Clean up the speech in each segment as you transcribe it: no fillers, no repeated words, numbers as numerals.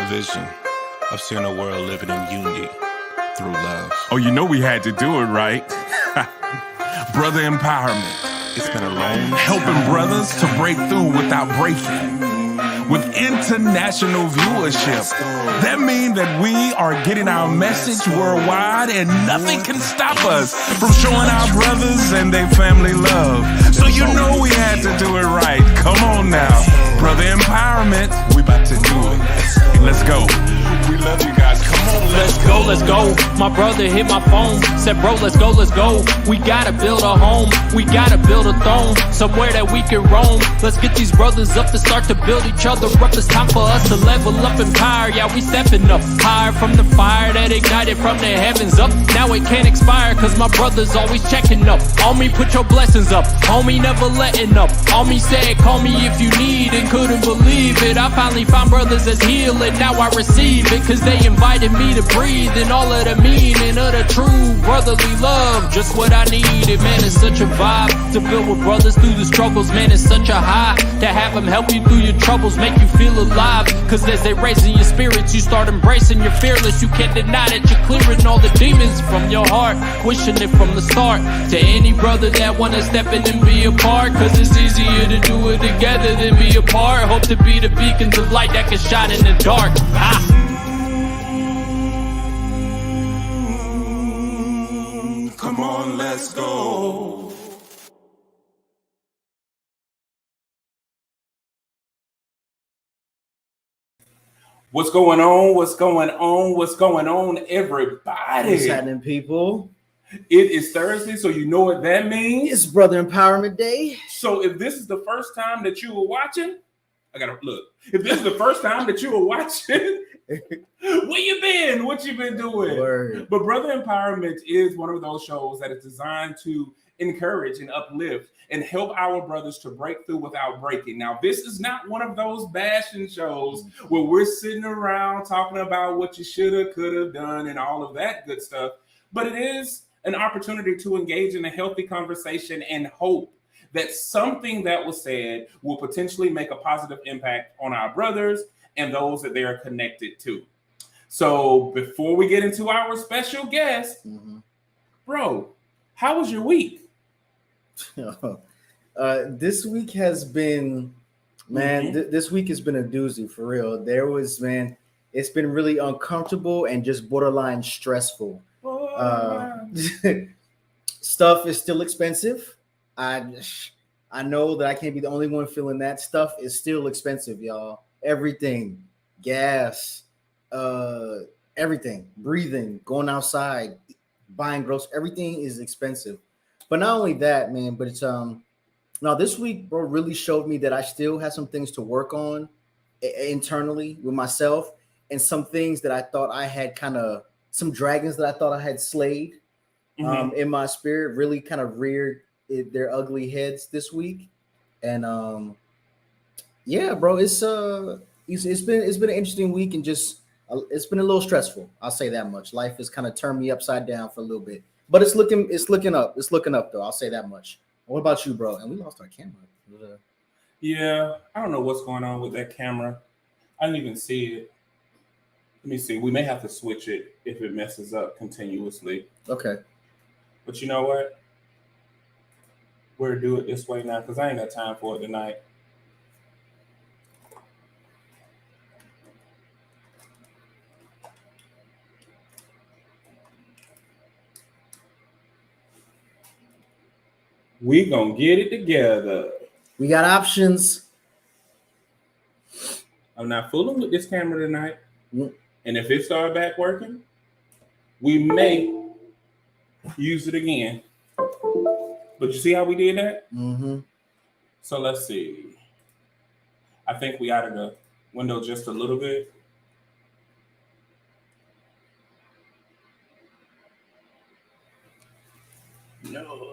vision of seeing a world living in unity through love. Oh, you know we had to do it, right? Brother empowerment. It's been a long Helping brothers to break through without breaking. With international viewership. That means that we are getting our message worldwide and nothing can stop us from showing our brothers and their family love. So you know we had to do it right. Come on now. Brother empowerment, we about to do it. Let's go. We love you guys. Come on, let's go, let's go. My brother hit my phone, said, bro, let's go, let's go. We gotta build a home, we gotta build a throne, somewhere that we can roam. Let's get these brothers up to start to build each other up. It's time for us to level up in power. Yeah, we stepping up higher from the fire that ignited from the heavens up. Now it can't expire, cause my brother's always checking up. On me, put your blessings up. Homie, never letting up. On me said, call me if you need and couldn't believe it. I finally found brothers that's healing, now I receive it. Cause they invited me to breathe in all of the meaning of the true brotherly love. Just what I needed, man, it's such a vibe to build with brothers through the struggles. Man, it's such a high to have them help you through your troubles, make you feel alive. Cause as they raising your spirits, you start embracing your fearless. You can't deny that you're clearing all the demons from your heart, wishing it from the start. To any brother that wanna step in and be a part, cause it's easier to do it together than be apart. Hope to be the beacons of light that can shine in the dark. Come on, let's go. What's going on? What's going on? What's going on, everybody? What's happening, people? It is Thursday, so you know what that means. It's Brother Empowerment Day. So if this is the first time that you were watching, I gotta look. If this is the first time that you were watching, where you been? What you been doing? Word. But Brother Empowerment is one of those shows that is designed to encourage and uplift and help our brothers to break through without breaking. Now, this is not one of those bashing shows where we're sitting around talking about what you should have, could have done and all of that good stuff. But it is an opportunity to engage in a healthy conversation and hope that something that was said will potentially make a positive impact on our brothers and those that they are connected to. So before we get into our special guest, bro, how was your week? This week has been, man, this week has been a doozy for real. There was, man, it's been really uncomfortable and just borderline stressful. Stuff is still expensive. I know that I can't be the only one feeling that. Stuff is still expensive, y'all. Everything, gas, everything, breathing, going outside, buying groceries, everything is expensive. But not only that, man, but it's now this week, bro, really showed me that I still have some things to work on internally with myself, and some things that I thought I had some dragons that I thought I had slayed in my spirit really kind of reared their ugly heads this week. And yeah, bro, it's been an interesting week, and just it's been a little stressful. I'll say that much. Life has kind of turned me upside down for a little bit, but it's looking up. It's looking up though. I'll say that much. What about you, bro? And we lost our camera. Yeah, I don't know what's going on with that camera. I didn't even see it. Let me see. We may have to switch it if it messes up continuously. Okay. But you know what? We're gonna do it this way now because I ain't got time for it tonight. We gonna get it together. We got options. I'm not fooling with this camera tonight. And if it started back working, we may use it again. But you see how we did that? So let's see. I think we added the window just a little bit. No.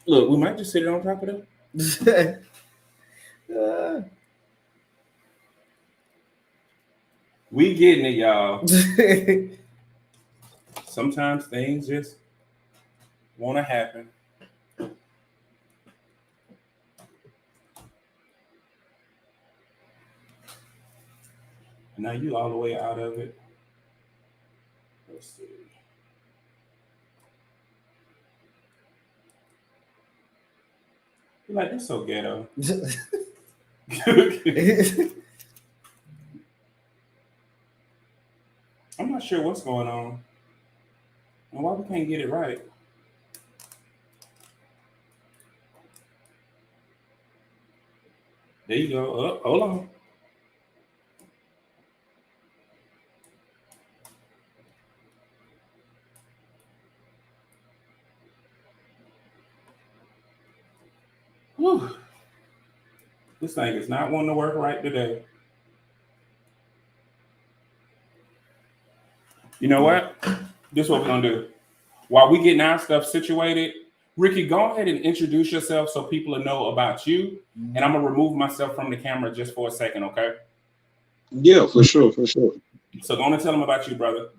Look, we might just sit it on top of that. We getting it, y'all. Sometimes things just want to happen. Now you all the way out of it. Let's see. You're like, that's so ghetto. I'm not sure what's going on and why we can't get it right. There you go. Oh, hold on. Whew. This thing is not wanting to work right today. You know what? This is what we're going to do. While we getting our stuff situated, Ricky, go ahead and introduce yourself so people will know about you. And I'm going to remove myself from the camera just for a second, okay? Yeah, for sure, for sure. So go on and tell them about you, brother.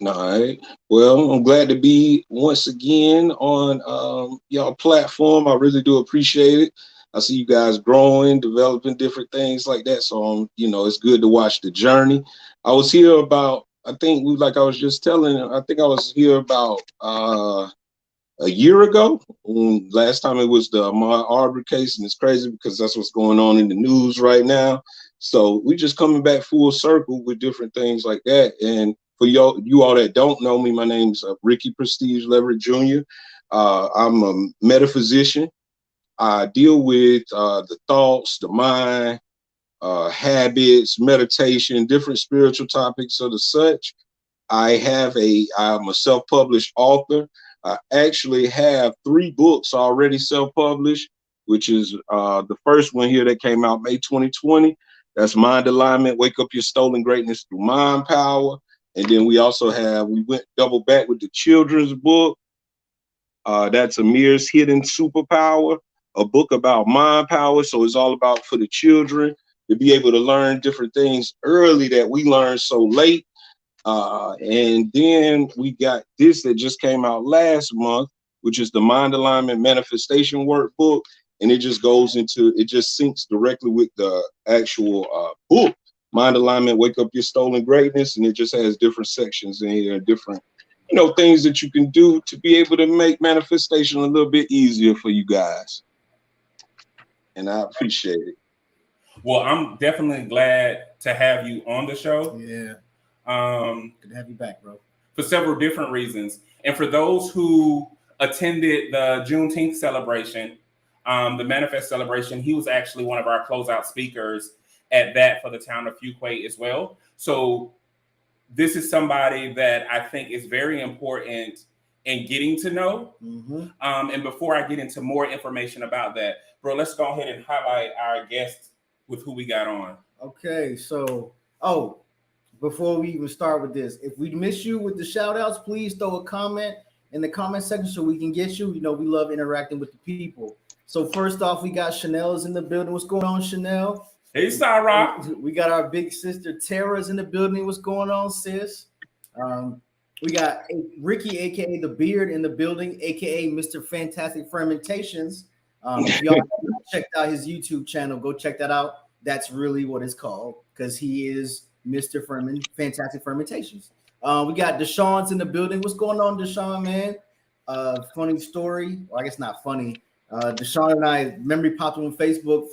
All right. Well, I'm glad to be once again on y'all platform. I really do appreciate it. I see you guys growing, developing different things like that. So, it's good to watch the journey. I was here about, I was here about a year ago. Last time it was the Ahmaud Arbery case, and it's crazy because that's what's going on in the news right now. So we just coming back full circle with different things like that. And for you all that don't know me, my name's Ricky Prestige Leverett Jr. I'm a metaphysician. I deal with the thoughts, the mind, habits, meditation, different spiritual topics of the such. I'm a self-published author. I actually have 3 books already self-published, which is the first one here that came out May 2020. That's Mind Alignment, Wake Up Your Stolen Greatness Through Mind Power. And then we went double back with the children's book. That's Amir's Hidden Superpower, a book about mind power. So it's all about for the children to be able to learn different things early that we learned so late. And then we got this that just came out last month, which is the Mind Alignment Manifestation Workbook. And it just syncs directly with the actual book, Mind Alignment, Wake Up Your Stolen Greatness. And it just has different sections in here, different, things that you can do to be able to make manifestation a little bit easier for you guys. And I appreciate it. Well, I'm definitely glad to have you on the show. Yeah. Good to have you back, bro. For several different reasons. And for those who attended the Juneteenth celebration, the Manifest celebration, he was actually one of our closeout speakers at that for the town of Fuquay as well. So this is somebody that I think is very important in getting to know. Mm-hmm. And before I get into more information about that, bro, let's go ahead and highlight our guest with who we got on. Okay, so, before we even start with this, if we miss you with the shout outs, please throw a comment in the comment section so we can get you. We love interacting with the people. So first off, we got Chanel's in the building. What's going on, Chanel? Hey, Sarah. We got our big sister Tara's in the building. What's going on, sis? We got Ricky, aka the Beard, in the building, aka Mr. Fantastic Fermentations. If y'all checked out his YouTube channel, go check that out. That's really what it's called, because he is Mr. Fantastic Fermentations. We got Deshaun's in the building. What's going on, Deshaun, man? Funny story. Well, I guess not funny. Deshaun and I, memory popped on Facebook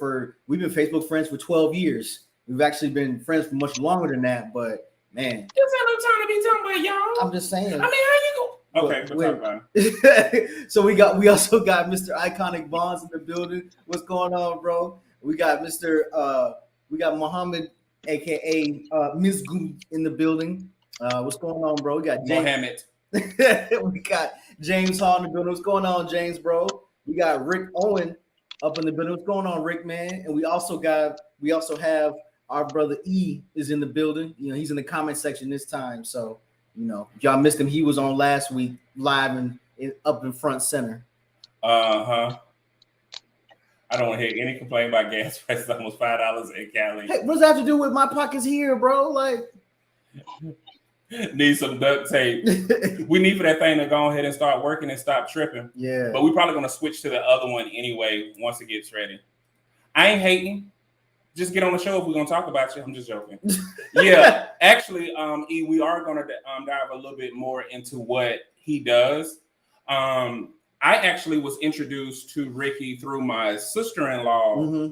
we've been Facebook friends for 12 years. We've actually been friends for much longer than that, but man. That's what I'm trying to be talking about, y'all. I'm just saying. I mean, how you go? Okay, we'll talk about it. So we also got Mr. Iconic Bonds in the building. What's going on, bro? We got Mohammad, aka Mizghund, in the building. What's going on, bro? We got Mohammad. We got James Hall in the building. What's going on, James, bro? We got Rick Owen up in the building. What's going on, Rick, man? And we also have our brother E is in the building. He's in the comment section this time. So, if y'all missed him, he was on last week live and up in front center. I don't want to hear any complaint about gas prices. Almost $5 in Cali. Hey, what's that have to do with my pockets here, bro? Like, need some duct tape. We need for that thing to go ahead and start working and stop tripping. Yeah. But we're probably going to switch to the other one anyway once it gets ready. I ain't hating. just get on the show if we're gonna talk about you. I'm just joking. Yeah, actually, E, we are gonna dive a little bit more into what he does. I actually was introduced to Ricky through my sister-in-law,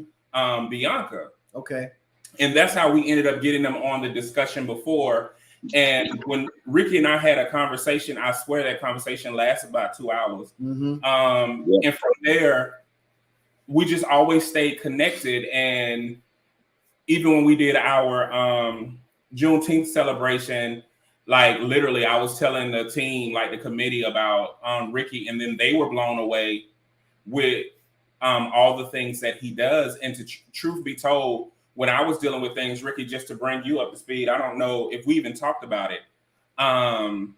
Bianca. Okay. And that's how we ended up getting them on the discussion before. And when Ricky and I had a conversation, I swear that conversation lasted about 2 hours. And from there, we just always stayed connected. And even when we did our Juneteenth celebration, like literally I was telling the team, like the committee, about Ricky, and then they were blown away with all the things that he does. And to truth be told, when I was dealing with things, Ricky, just to bring you up to speed, I don't know if we even talked about it. I'm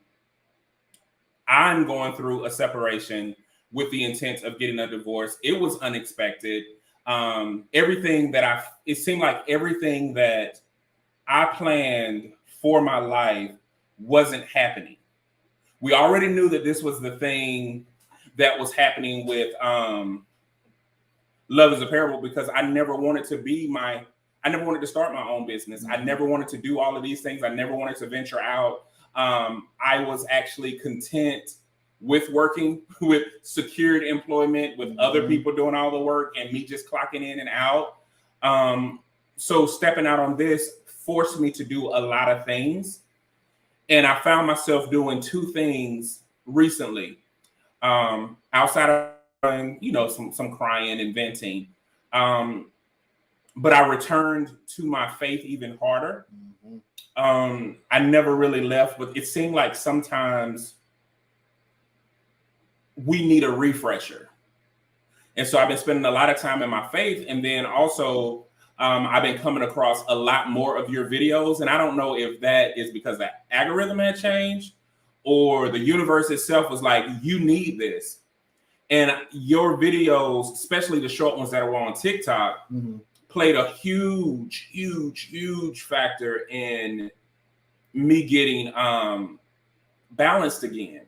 going through a separation with the intent of getting a divorce. It was unexpected. It seemed like everything that I planned for my life wasn't happening. We already knew that this was the thing that was happening with Love is a Parable, because I never wanted to start my own business. I never wanted to do all of these things. I never wanted to venture out. I was actually content with working with secured employment, with other people doing all the work and me just clocking in and out. So stepping out on this forced me to do a lot of things. And I found myself doing two things recently, outside of, some crying and venting. But I returned to my faith even harder. I never really left, but it seemed like sometimes we need a refresher. And so I've been spending a lot of time in my faith. And then also I've been coming across a lot more of your videos. And I don't know if that is because the algorithm had changed or the universe itself was like, you need this. And your videos, especially the short ones that are on TikTok, played a huge, huge, huge factor in me getting balanced again.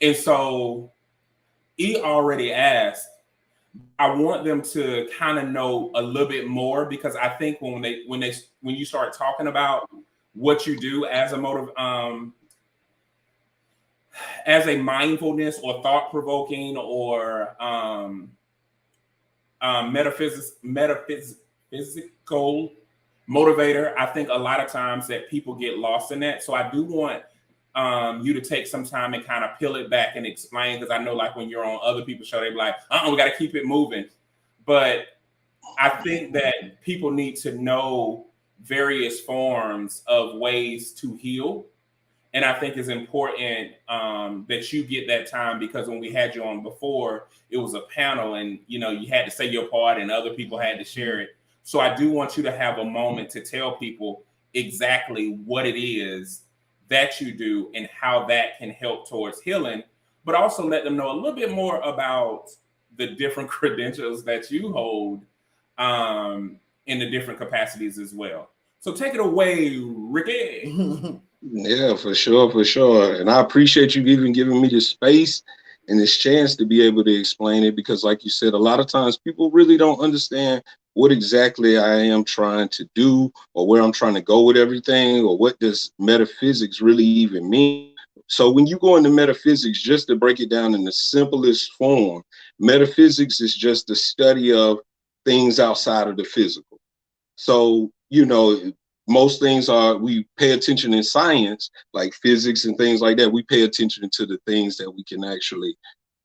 And so he already asked, I want them to kind of know a little bit more, because I think when you start talking about what you do as a motive, as a mindfulness or thought-provoking or metaphysical motivator, I think a lot of times that people get lost in that. So I do want you to take some time and kind of peel it back and explain, because I know like when you're on other people's show, they be like, we got to keep it moving. But I think that people need to know various forms of ways to heal. And I think it's important that you get that time, because when we had you on before, it was a panel and, you had to say your part and other people had to share it. So I do want you to have a moment to tell people exactly what it is that you do and how that can help towards healing, but also let them know a little bit more about the different credentials that you hold in the different capacities as well. So take it away, Ricky. Yeah, for sure. And I appreciate you even giving me this space and this chance to be able to explain it, because like you said, a lot of times people really don't understand what exactly I am trying to do or where I'm trying to go with everything, or what does metaphysics really even mean. So when you go into metaphysics, just to break it down in the simplest form, metaphysics is just the study of things outside of the physical. So, most things we pay attention in science, like physics and things like that. We pay attention to the things that we can actually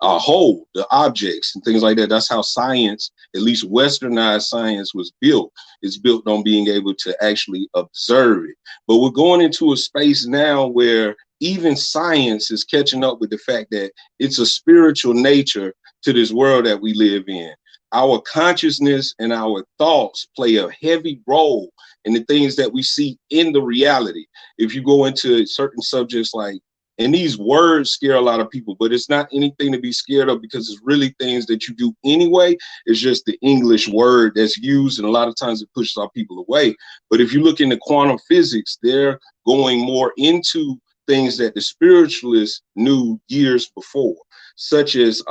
hold, the objects and things like that. That's how science, at least westernized science, was built. It's built on being able to actually observe it. But we're going into a space now where even science is catching up with the fact that it's a spiritual nature to this world that we live in. Our consciousness and our thoughts play a heavy role in the things that we see in the reality. If you go into certain subjects like, and these words scare a lot of people, but it's not anything to be scared of, because it's really things that you do anyway. It's just the English word that's used, and a lot of times it pushes our people away. But if you look into quantum physics, they're going more into things that the spiritualists knew years before. such as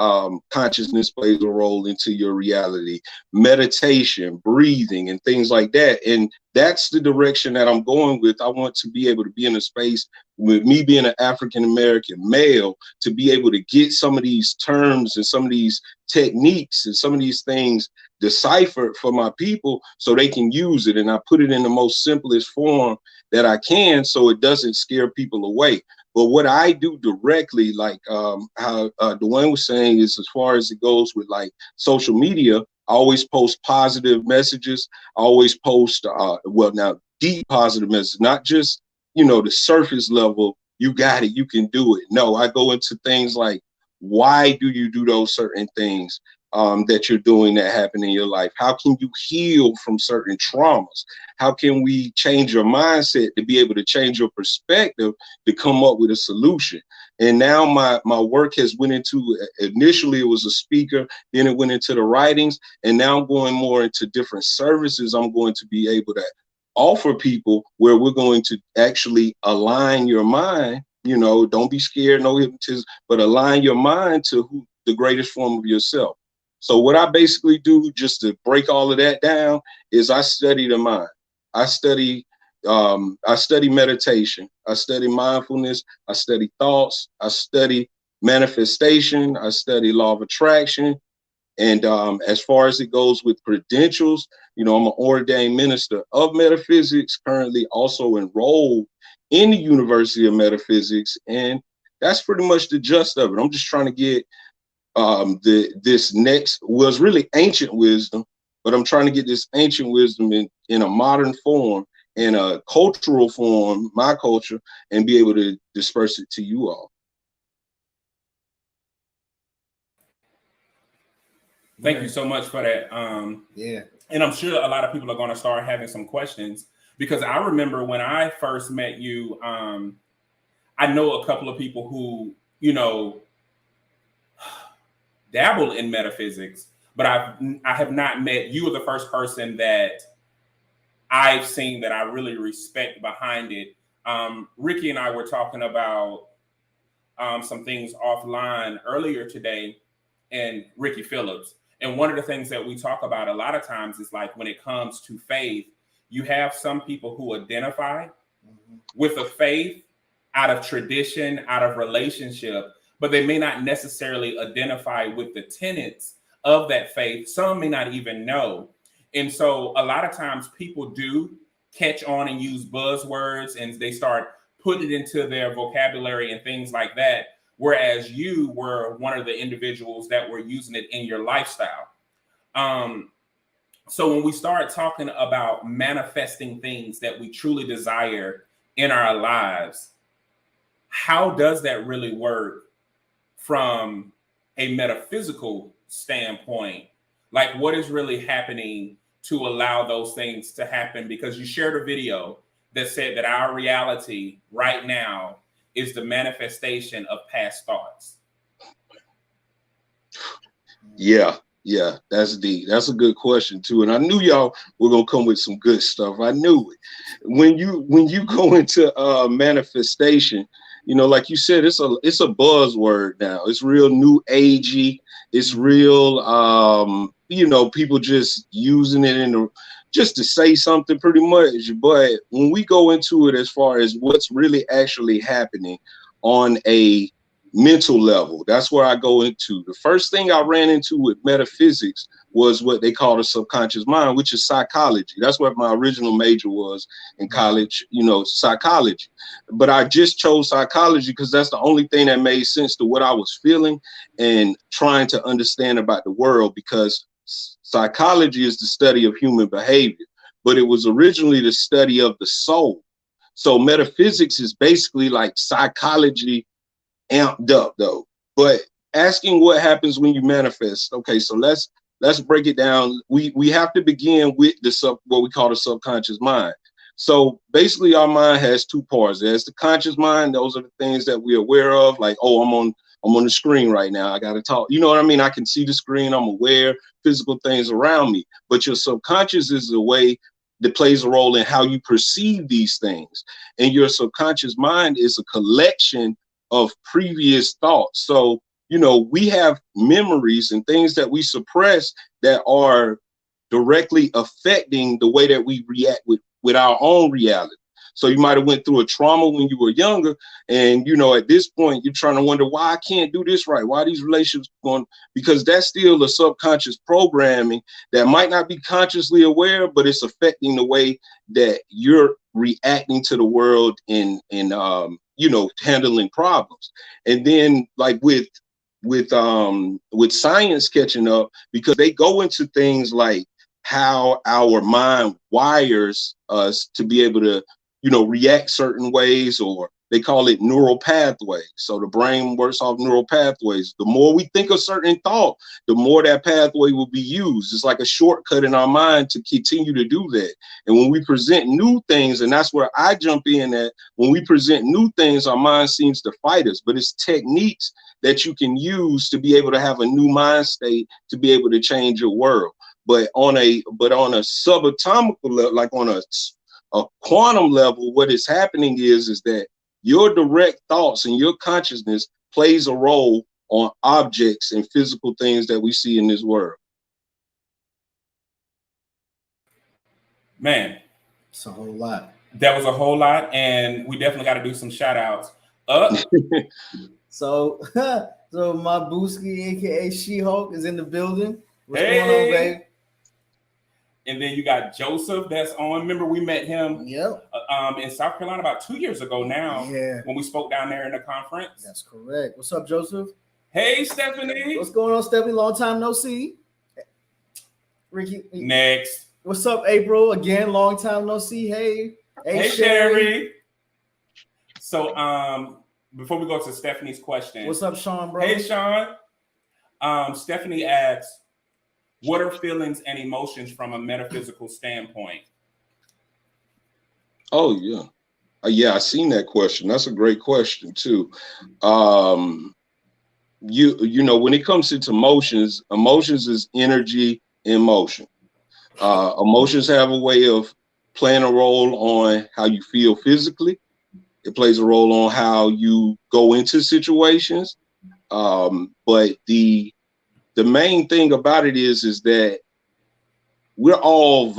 consciousness plays a role into your reality, meditation, breathing, and things like that. And that's the direction that I'm going with. I want to be able to be in a space with me being an African-American male, to be able to get some of these terms and some of these techniques and some of these things deciphered for my people so they can use it. And I put it in the most simplest form that I can so it doesn't scare people away. But what I do directly, like how Dwayne was saying, is as far as it goes with like social media, I always post positive messages. I always post, deep positive messages, not just, the surface level, you got it, you can do it. No, I go into things like, why do you do those certain things that you're doing that happen in your life? How can you heal from certain traumas? How can we change your mindset to be able to change your perspective to come up with a solution? And now my work has went into, initially it was a speaker, then it went into the writings, and now I'm going more into different services I'm going to be able to offer people, where we're going to actually align your mind. Don't be scared, no hypnotism, but align your mind to the greatest form of yourself. So what I basically do, just to break all of that down, is I study the mind. I study meditation. I study mindfulness. I study thoughts. I study manifestation. I study law of attraction. And as far as it goes with credentials, I'm an ordained minister of metaphysics, currently also enrolled in the University of Metaphysics. And that's pretty much the gist of it. I'm just trying to get this next, was really ancient wisdom, but I'm trying to get this ancient wisdom in a modern form, in a cultural form, my culture, and be able to disperse it to you all. Thank you so much for that. Yeah. And I'm sure a lot of people are going to start having some questions, because I remember when I first met you, I know a couple of people who, dabble in metaphysics, but I have not met you. As the first person that I've seen that I really respect behind it. Ricky and I were talking about some things offline earlier today, and Ricky Phillips. And one of the things that we talk about a lot of times is like, when it comes to faith, you have some people who identify with a faith out of tradition, out of relationship, but they may not necessarily identify with the tenets of that faith. Some may not even know. And so a lot of times people do catch on and use buzzwords, and they start putting it into their vocabulary and things like that. Whereas you were one of the individuals that were using it in your lifestyle. So when we start talking about manifesting things that we truly desire in our lives, how does that really work from a metaphysical standpoint? Like, what is really happening to allow those things to happen? Because you shared a video that said that our reality right now is the manifestation of past thoughts. Yeah, that's deep. That's a good question too. And I knew y'all were gonna come with some good stuff. I knew it. When you go into manifestation, like you said, it's a buzzword now. It's real new agey. It's real people just using it just to say something pretty much. But when we go into it, as far as what's really actually happening on a mental level, that's where I go into. The first thing I ran into with metaphysics was what they call the subconscious mind, which is psychology. That's what my original major was in college, psychology. But I just chose psychology because that's the only thing that made sense to what I was feeling and trying to understand about the world, because psychology is the study of human behavior, but it was originally the study of the soul. So metaphysics is basically like psychology amped up though. But asking what happens when you manifest. Okay, so let's break it down. We have to begin with what we call the subconscious mind. So basically our mind has two parts. There's the conscious mind. Those are the things that we're aware of, like, oh, I'm on the screen right now, I gotta talk. You know what I mean? I can see the screen, I'm aware, physical things around me. But your subconscious is the way that plays a role in how you perceive these things. And your subconscious mind is a collection of previous thoughts. So we have memories and things that we suppress that are directly affecting the way that we react with our own reality. So you might have went through a trauma when you were younger, and at this point you're trying to wonder why I can't do this right, why these relationships going, because that's still a subconscious programming that might not be consciously aware, but it's affecting the way that you're reacting to the world and handling problems. And then like with science catching up, because they go into things like how our mind wires us to be able to react certain ways, or they call it neural pathways. So the brain works off neural pathways. The more we think a certain thought, the more that pathway will be used. It's like a shortcut in our mind to continue to do that. And when we present new things, and that's where I jump in at, when we present new things, our mind seems to fight us, but it's techniques that you can use to be able to have a new mind state, to be able to change your world. But on a subatomic level, like on a quantum level, what is happening is that your direct thoughts and your consciousness plays a role on objects and physical things that we see in this world. Man, it's a whole lot. That was a whole lot, and we definitely got to do some shout outs. So my Booski, aka She-Hulk, is in the building. What's going on, babe? And then you got Joseph that's on. Remember, we met him in South Carolina about 2 years ago now. Yeah. When we spoke down there in the conference. That's correct. What's up, Joseph? Hey, Stephanie. What's going on, Stephanie? Long time no see. Ricky. Next. What's up, April? Again, long time no see. Hey, Sherry. So before we go to Stephanie's question. What's up, Sean, bro? Hey, Sean. Stephanie asks, what are feelings and emotions from a metaphysical standpoint? Oh, yeah. I seen that question. That's a great question, too. When it comes to emotions is energy in motion. Emotions have a way of playing a role on how you feel physically. It plays a role on how you go into situations. But the main thing about it is that we're all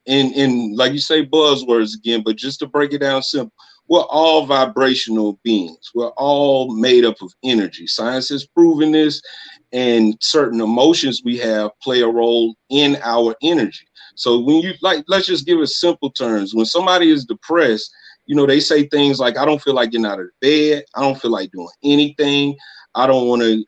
in like you say, buzzwords again, but just to break it down simple, we're all vibrational beings. We're all made up of energy. Science has proven this, and certain emotions we have play a role in our energy. So when you let's just give it simple terms. When somebody is depressed, they say things like, I don't feel like getting out of bed. I don't feel like doing anything. I don't want to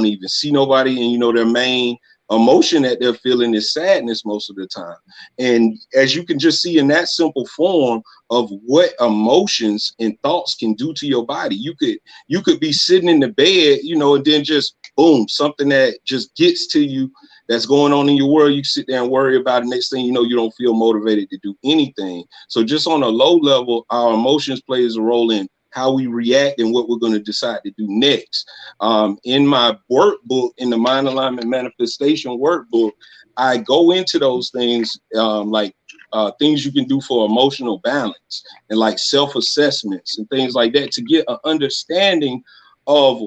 even see nobody. And, their main emotion that they're feeling is sadness most of the time. And as you can just see in that simple form of what emotions and thoughts can do to your body, you could be sitting in the bed, and then just boom, something that just gets to you that's going on in your world. You sit there and worry about it. Next thing you know, you don't feel motivated to do anything. So just on a low level, our emotions plays a role in how we react and what we're going to decide to do next. In my workbook, in the Mind Alignment Manifestation workbook, I go into those things like things you can do for emotional balance and like self-assessments and things like that to get an understanding of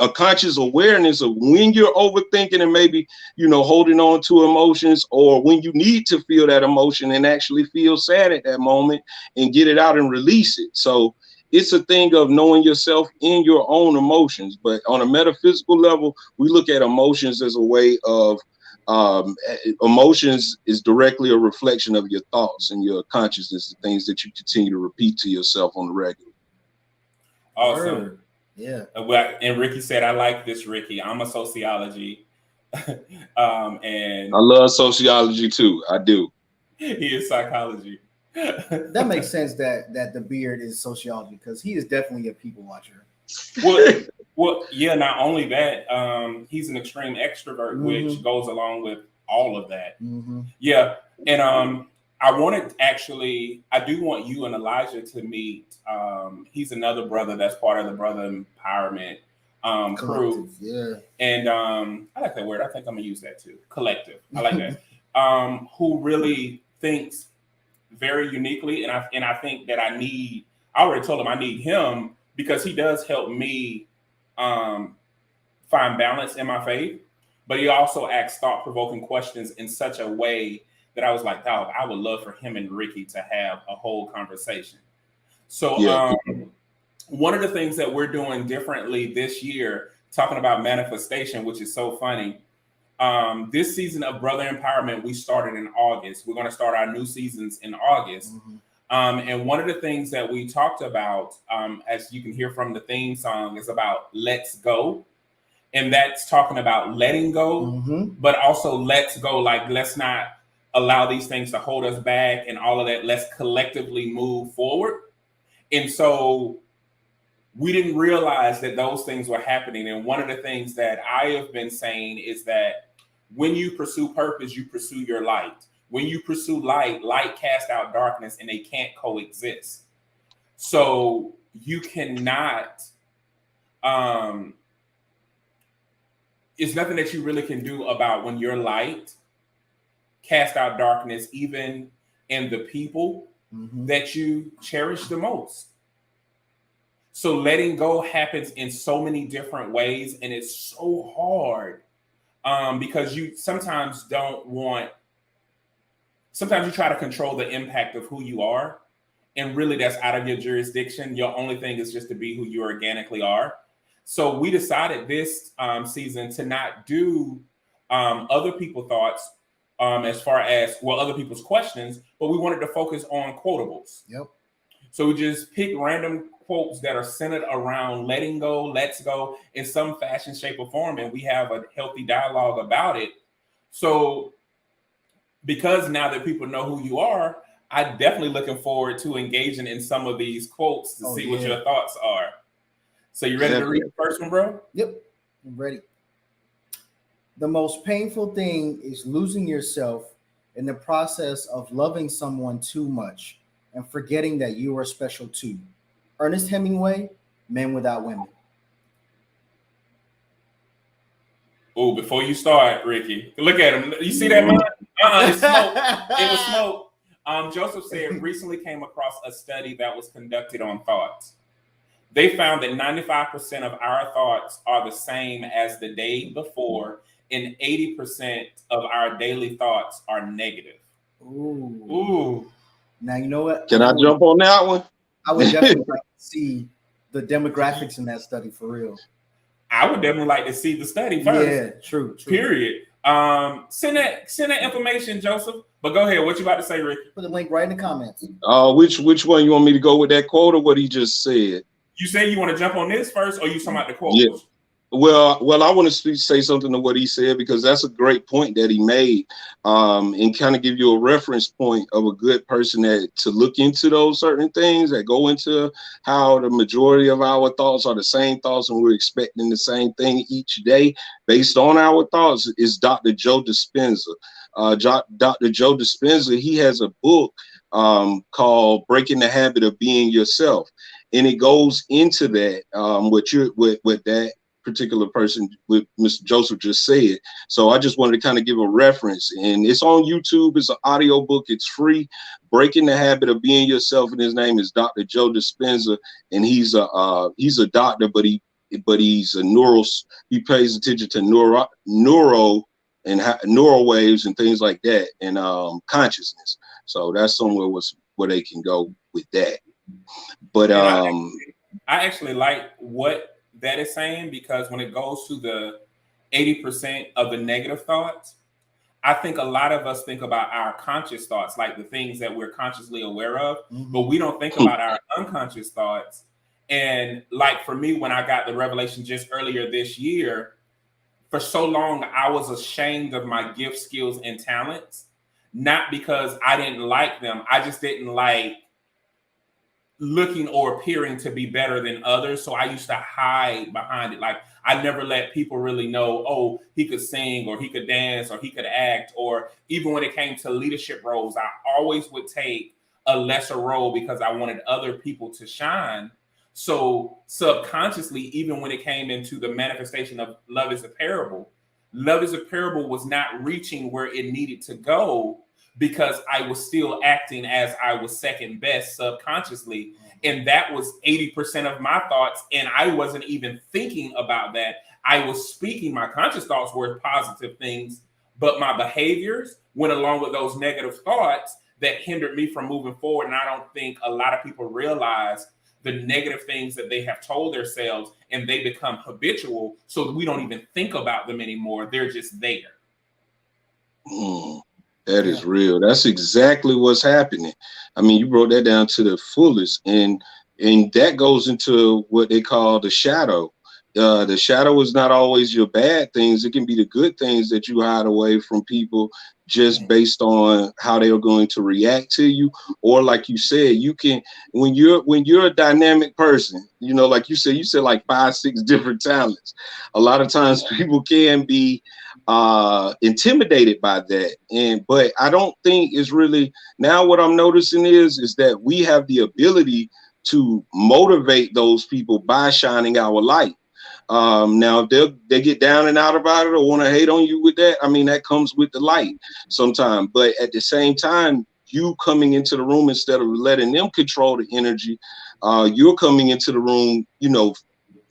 a conscious awareness of when you're overthinking and maybe, holding on to emotions, or when you need to feel that emotion and actually feel sad at that moment and get it out and release it. So it's a thing of knowing yourself in your own emotions. But on a metaphysical level, we look at emotions as a way of emotions is directly a reflection of your thoughts and your consciousness, the things that you continue to repeat to yourself on the regular. Awesome. Yeah. And Ricky said, I like this, Ricky. I'm a sociology. And I love sociology too. I do. He is psychology. That makes sense that the beard is sociology, because he is definitely a people watcher. Well, yeah, not only that, he's an extreme extrovert, which goes along with all of that. Yeah. And I do want you and Elijah to meet. He's another brother that's part of the Brother Empowerment crew. Yeah. And I like that word. I think I'm gonna use that too. Collective. I like that. Who really thinks very uniquely, and I think that I already told him I need him, because he does help me find balance in my faith, but he also asks thought-provoking questions in such a way that I was like, dog, I would love for him and Ricky to have a whole conversation. So one of the things that we're doing differently this year, talking about manifestation, which is so funny, this season of Brother Empowerment, we started in August. We're going to start our new seasons in August. And one of the things that we talked about, as you can hear from the theme song, is about let's go. And that's talking about letting go, but also let's go. Like, let's not allow these things to hold us back and all of that. Let's collectively move forward. And so we didn't realize that those things were happening. And one of the things that I have been saying is that when you pursue purpose, you pursue your light. When you pursue light, light casts out darkness, and they can't coexist. So you cannot, it's nothing that you really can do about when your light cast out darkness, even in the people that you cherish the most. So letting go happens in so many different ways, and it's so hard because you sometimes you try to control the impact of who you are, and really that's out of your jurisdiction. Your only thing is just to be who you organically are. So we decided this season to not do other people's thoughts as far as, other people's questions, but we wanted to focus on quotables. So we just picked random quotes that are centered around letting go, let's go in some fashion, shape, or form, and we have a healthy dialogue about it. So because now that people know who you are, I'm definitely looking forward to engaging in some of these quotes to see what your thoughts are. So you ready to read the first one, bro? Yep, I'm ready. The most painful thing is losing yourself in the process of loving someone too much and forgetting that you are special too. Ernest Hemingway, Men Without Women. Oh, before you start, Ricky, look at him. You see that, man? It's smoke. It was smoke. Joseph said, recently came across a study that was conducted on thoughts. They found that 95% of our thoughts are the same as the day before, and 80% of our daily thoughts are negative. Ooh. Now, you know what? Can I jump on that one? I would definitely like to see the demographics in that study for real. I would definitely like to see the study first. Yeah, true. Period. Send that information, Joseph. But go ahead. What you about to say, Ricky? Put the link right in the comments. Which one you want me to go with, that quote or what he just said? You say you want to jump on this first, or you talking about the quote? Yeah. Well, I want to say something to what he said, because that's a great point that he made, and kind of give you a reference point of a good person to look into those certain things that go into how the majority of our thoughts are the same thoughts, and we're expecting the same thing each day based on our thoughts, is Dr. Joe Dispenza. Dr. Joe Dispenza, he has a book called Breaking the Habit of Being Yourself, and it goes into that with that particular person with Mr. Joseph just said. So I just wanted to kind of give a reference, and it's on YouTube. It's an audio book. It's free. Breaking the Habit of Being Yourself, and his name is Dr. Joe Dispenza, and he's a doctor, but he's a he pays attention to neuro waves and things like that, and consciousness. So that's somewhere where they can go with that. But I actually like what that is saying, because when it goes to the 80% of the negative thoughts, I think a lot of us think about our conscious thoughts, like the things that we're consciously aware of, but we don't think about our unconscious thoughts. And like for me, when I got the revelation just earlier this year, for so long, I was ashamed of my gifts, skills, and talents, not because I didn't like them. I just didn't like looking or appearing to be better than others. So I used to hide behind it. Like I never let people really know, oh, he could sing or he could dance or he could act. Or even when it came to leadership roles, I always would take a lesser role because I wanted other people to shine. So subconsciously, even when it came into the manifestation of Love is a Parable was not reaching where it needed to go, because I was still acting as I was second best subconsciously. And that was 80% of my thoughts. And I wasn't even thinking about that. I was speaking, my conscious thoughts were positive things, but my behaviors went along with those negative thoughts that hindered me from moving forward. And I don't think a lot of people realize the negative things that they have told themselves, and they become habitual, so we don't even think about them anymore. They're just there. That is real. That's exactly what's happening. I mean, you broke that down to the fullest, and that goes into what they call the shadow. The shadow is not always your bad things. It can be the good things that you hide away from people just based on how they're going to react to you. Or like you said, you can, when you're a dynamic person, you know, like you said like 5-6 different talents. A lot of times people can be intimidated by that. But I don't think it's really, now what I'm noticing is that we have the ability to motivate those people by shining our light. Now if they get down and out about it or want to hate on you with that, I mean, that comes with the light sometimes. But at the same time, you coming into the room, instead of letting them control the energy, you're coming into the room, you know,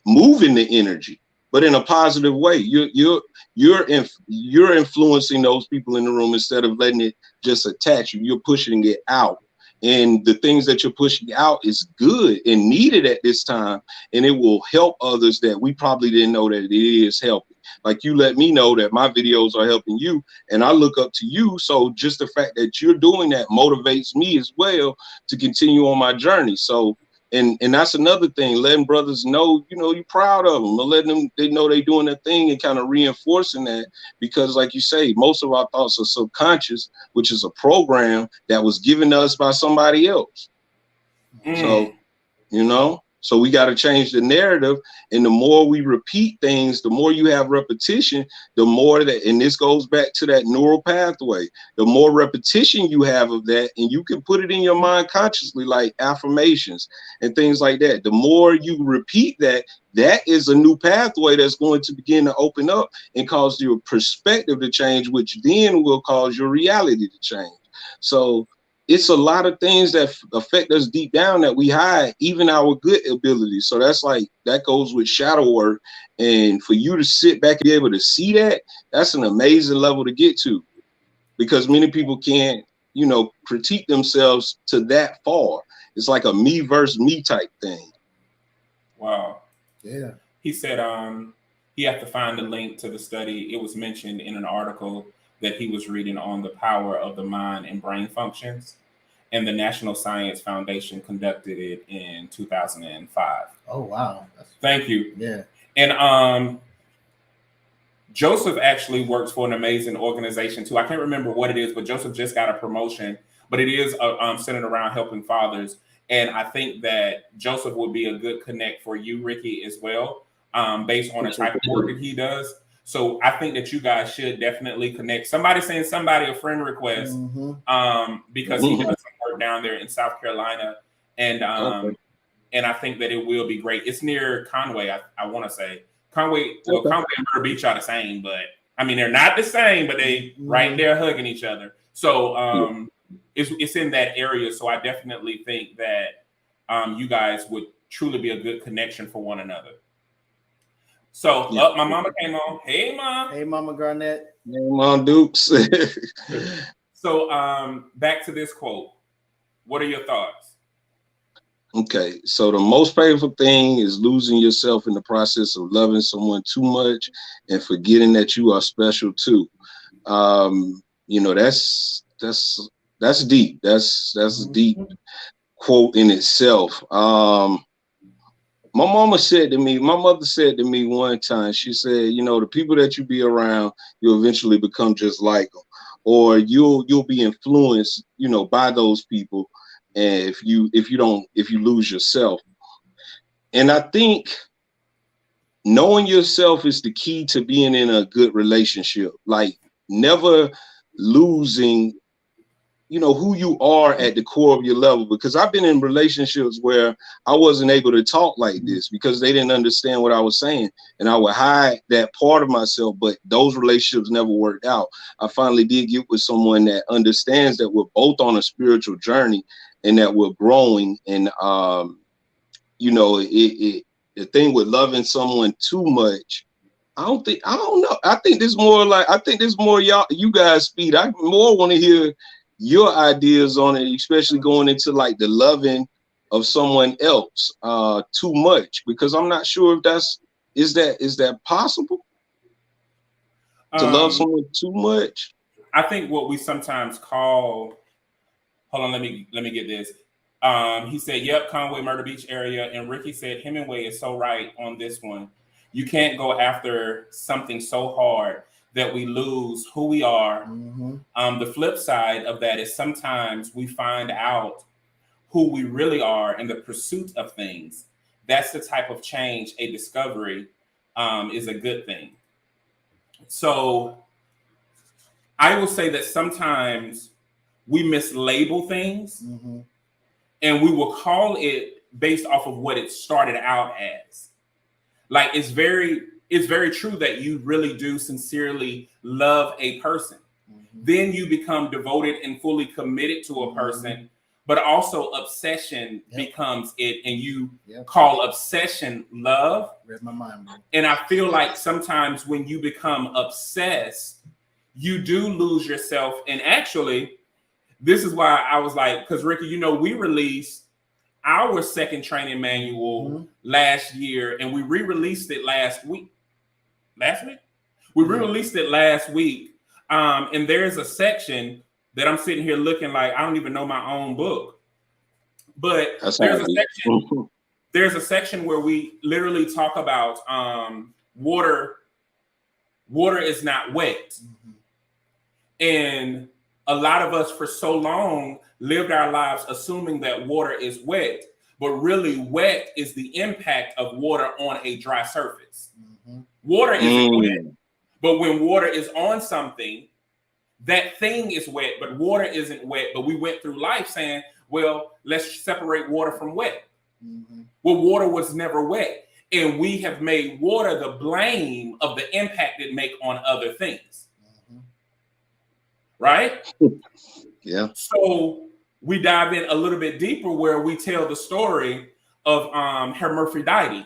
moving the energy, but in a positive way. You're influencing those people in the room instead of letting it just attach you. You're pushing it out. And the things that you're pushing out is good and needed at this time, and it will help others that we probably didn't know that it is helping. Like you let me know that my videos are helping you, and I look up to you. So just the fact that you're doing that motivates me as well to continue on my journey. So, and that's another thing, letting brothers know, you know, you're proud of them, or letting them, they know they're doing their thing, and kind of reinforcing that, because like you say, most of our thoughts are subconscious, which is a program that was given to us by somebody else. So, you know, so we got to change the narrative. And the more we repeat things, the more you have repetition, the more that, and this goes back to that neural pathway, the more repetition you have of that, and you can put it in your mind consciously, like affirmations and things like that. The more you repeat that, that is a new pathway that's going to begin to open up and cause your perspective to change, which then will cause your reality to change. So it's a lot of things that affect us deep down that we hide, even our good abilities. So that's like, that goes with shadow work. And for you to sit back and be able to see that, that's an amazing level to get to, because many people can't, you know, critique themselves to that far. It's like a me versus me type thing. Wow. Yeah. He said he had to find the link to the study. It was mentioned in an article that he was reading on the power of the mind and brain functions, and the National Science Foundation conducted it in 2005. Oh, wow. Thank you. Yeah. And Joseph actually works for an amazing organization too. I can't remember what it is, but Joseph just got a promotion, but it is centered around helping fathers. And I think that Joseph would be a good connect for you, Ricky, as well, based on the type of work that he does. So I think that you guys should definitely connect. Somebody send somebody a friend request, because he does some work down there in South Carolina, and and I think that it will be great. It's near Conway, I want to say. Conway, well, Conway and Myrtle Beach are the same, but I mean they're not the same, but they right there hugging each other. So it's in that area. So I definitely think that you guys would truly be a good connection for one another. So my mama came on. Hey, Mom. Hey, Mama Garnett. Hey, Mom Dukes. So back to this quote. What are your thoughts? Okay, so the most painful thing is losing yourself in the process of loving someone too much and forgetting that you are special too. You know, that's deep. That's a deep quote in itself. My mother said to me one time, she said, you know, the people that you be around, you'll eventually become just like them, or you'll be influenced, you know, by those people. And if you lose yourself. And I think knowing yourself is the key to being in a good relationship, like never losing, you know, who you are at the core of your level. Because I've been in relationships where I wasn't able to talk like this because they didn't understand what I was saying, and I would hide that part of myself, but those relationships never worked out. I finally did get with someone that understands that we're both on a spiritual journey and that we're growing. And you know, the thing with loving someone too much I don't know. I think this more you guys speed. I more want to hear your ideas on it, especially going into like the loving of someone else too much, because I'm not sure if is that possible to love someone too much. I think what we sometimes call, hold on, let me get this. He said, yep, Conway, Myrtle Beach area. And Ricky said, Hemingway is so right on this one. You can't go after something so hard that we lose who we are. Mm-hmm. The flip side of that is sometimes we find out who we really are in the pursuit of things. That's the type of change, a discovery is a good thing. So I will say that sometimes we mislabel things, mm-hmm. and we will call it based off of what it started out as. Like it's very true that you really do sincerely love a person. Mm-hmm. Then you become devoted and fully committed to a person, mm-hmm. but also obsession becomes it, and you call obsession love. Read my mind, bro. And I feel like sometimes when you become obsessed, you do lose yourself. And actually, this is why I was like, because Ricky, we released our second training manual mm-hmm. last year, and we re-released it last week. We re-released it last week. And there's a section that I'm sitting here looking like I don't even know my own book. But there's a section where we literally talk about water is not wet. Mm-hmm. And a lot of us for so long lived our lives assuming that water is wet, but really wet is the impact of water on a dry surface. Mm-hmm. Water isn't wet, but when water is on something, that thing is wet, but water isn't wet. But we went through life saying, well, let's separate water from wet. Mm-hmm. Well, water was never wet. And we have made water the blame of the impact it make on other things. Mm-hmm. Right? Yeah. So we dive in a little bit deeper where we tell the story of hermaphrodites.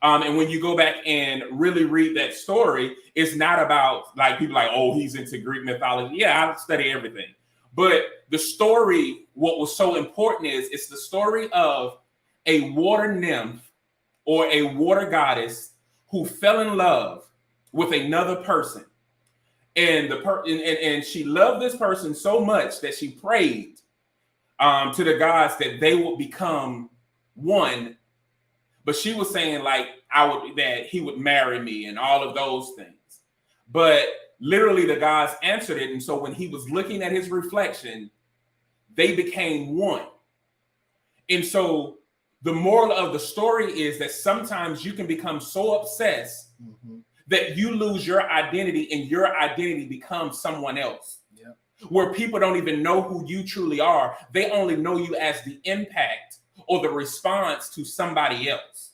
And when you go back and really read that story, it's not about like people like, oh, he's into Greek mythology. Yeah, I study everything. But the story, what was so important is it's the story of a water nymph or a water goddess who fell in love with another person. And and she loved this person so much that she prayed to the gods that they would become one. But she was saying like that he would marry me and all of those things. But literally the gods answered it. And so when he was looking at his reflection, they became one. And so the moral of the story is that sometimes you can become so obsessed mm-hmm. that you lose your identity and your identity becomes someone else. Yeah. Where people don't even know who you truly are. They only know you as the impact or the response to somebody else.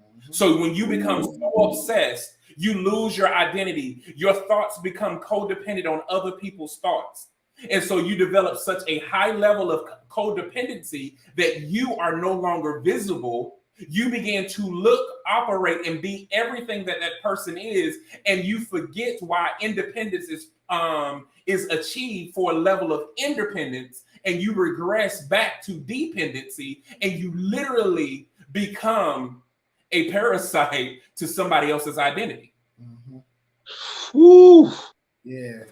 Mm-hmm. So when you become so obsessed, you lose your identity. Your thoughts become codependent on other people's thoughts. And so you develop such a high level of codependency that you are no longer visible. You begin to look, operate, and be everything that person is, and you forget why independence is achieved for a level of independence, and you regress back to dependency, and you literally become a parasite to somebody else's identity. Mm-hmm. Woo. Yeah.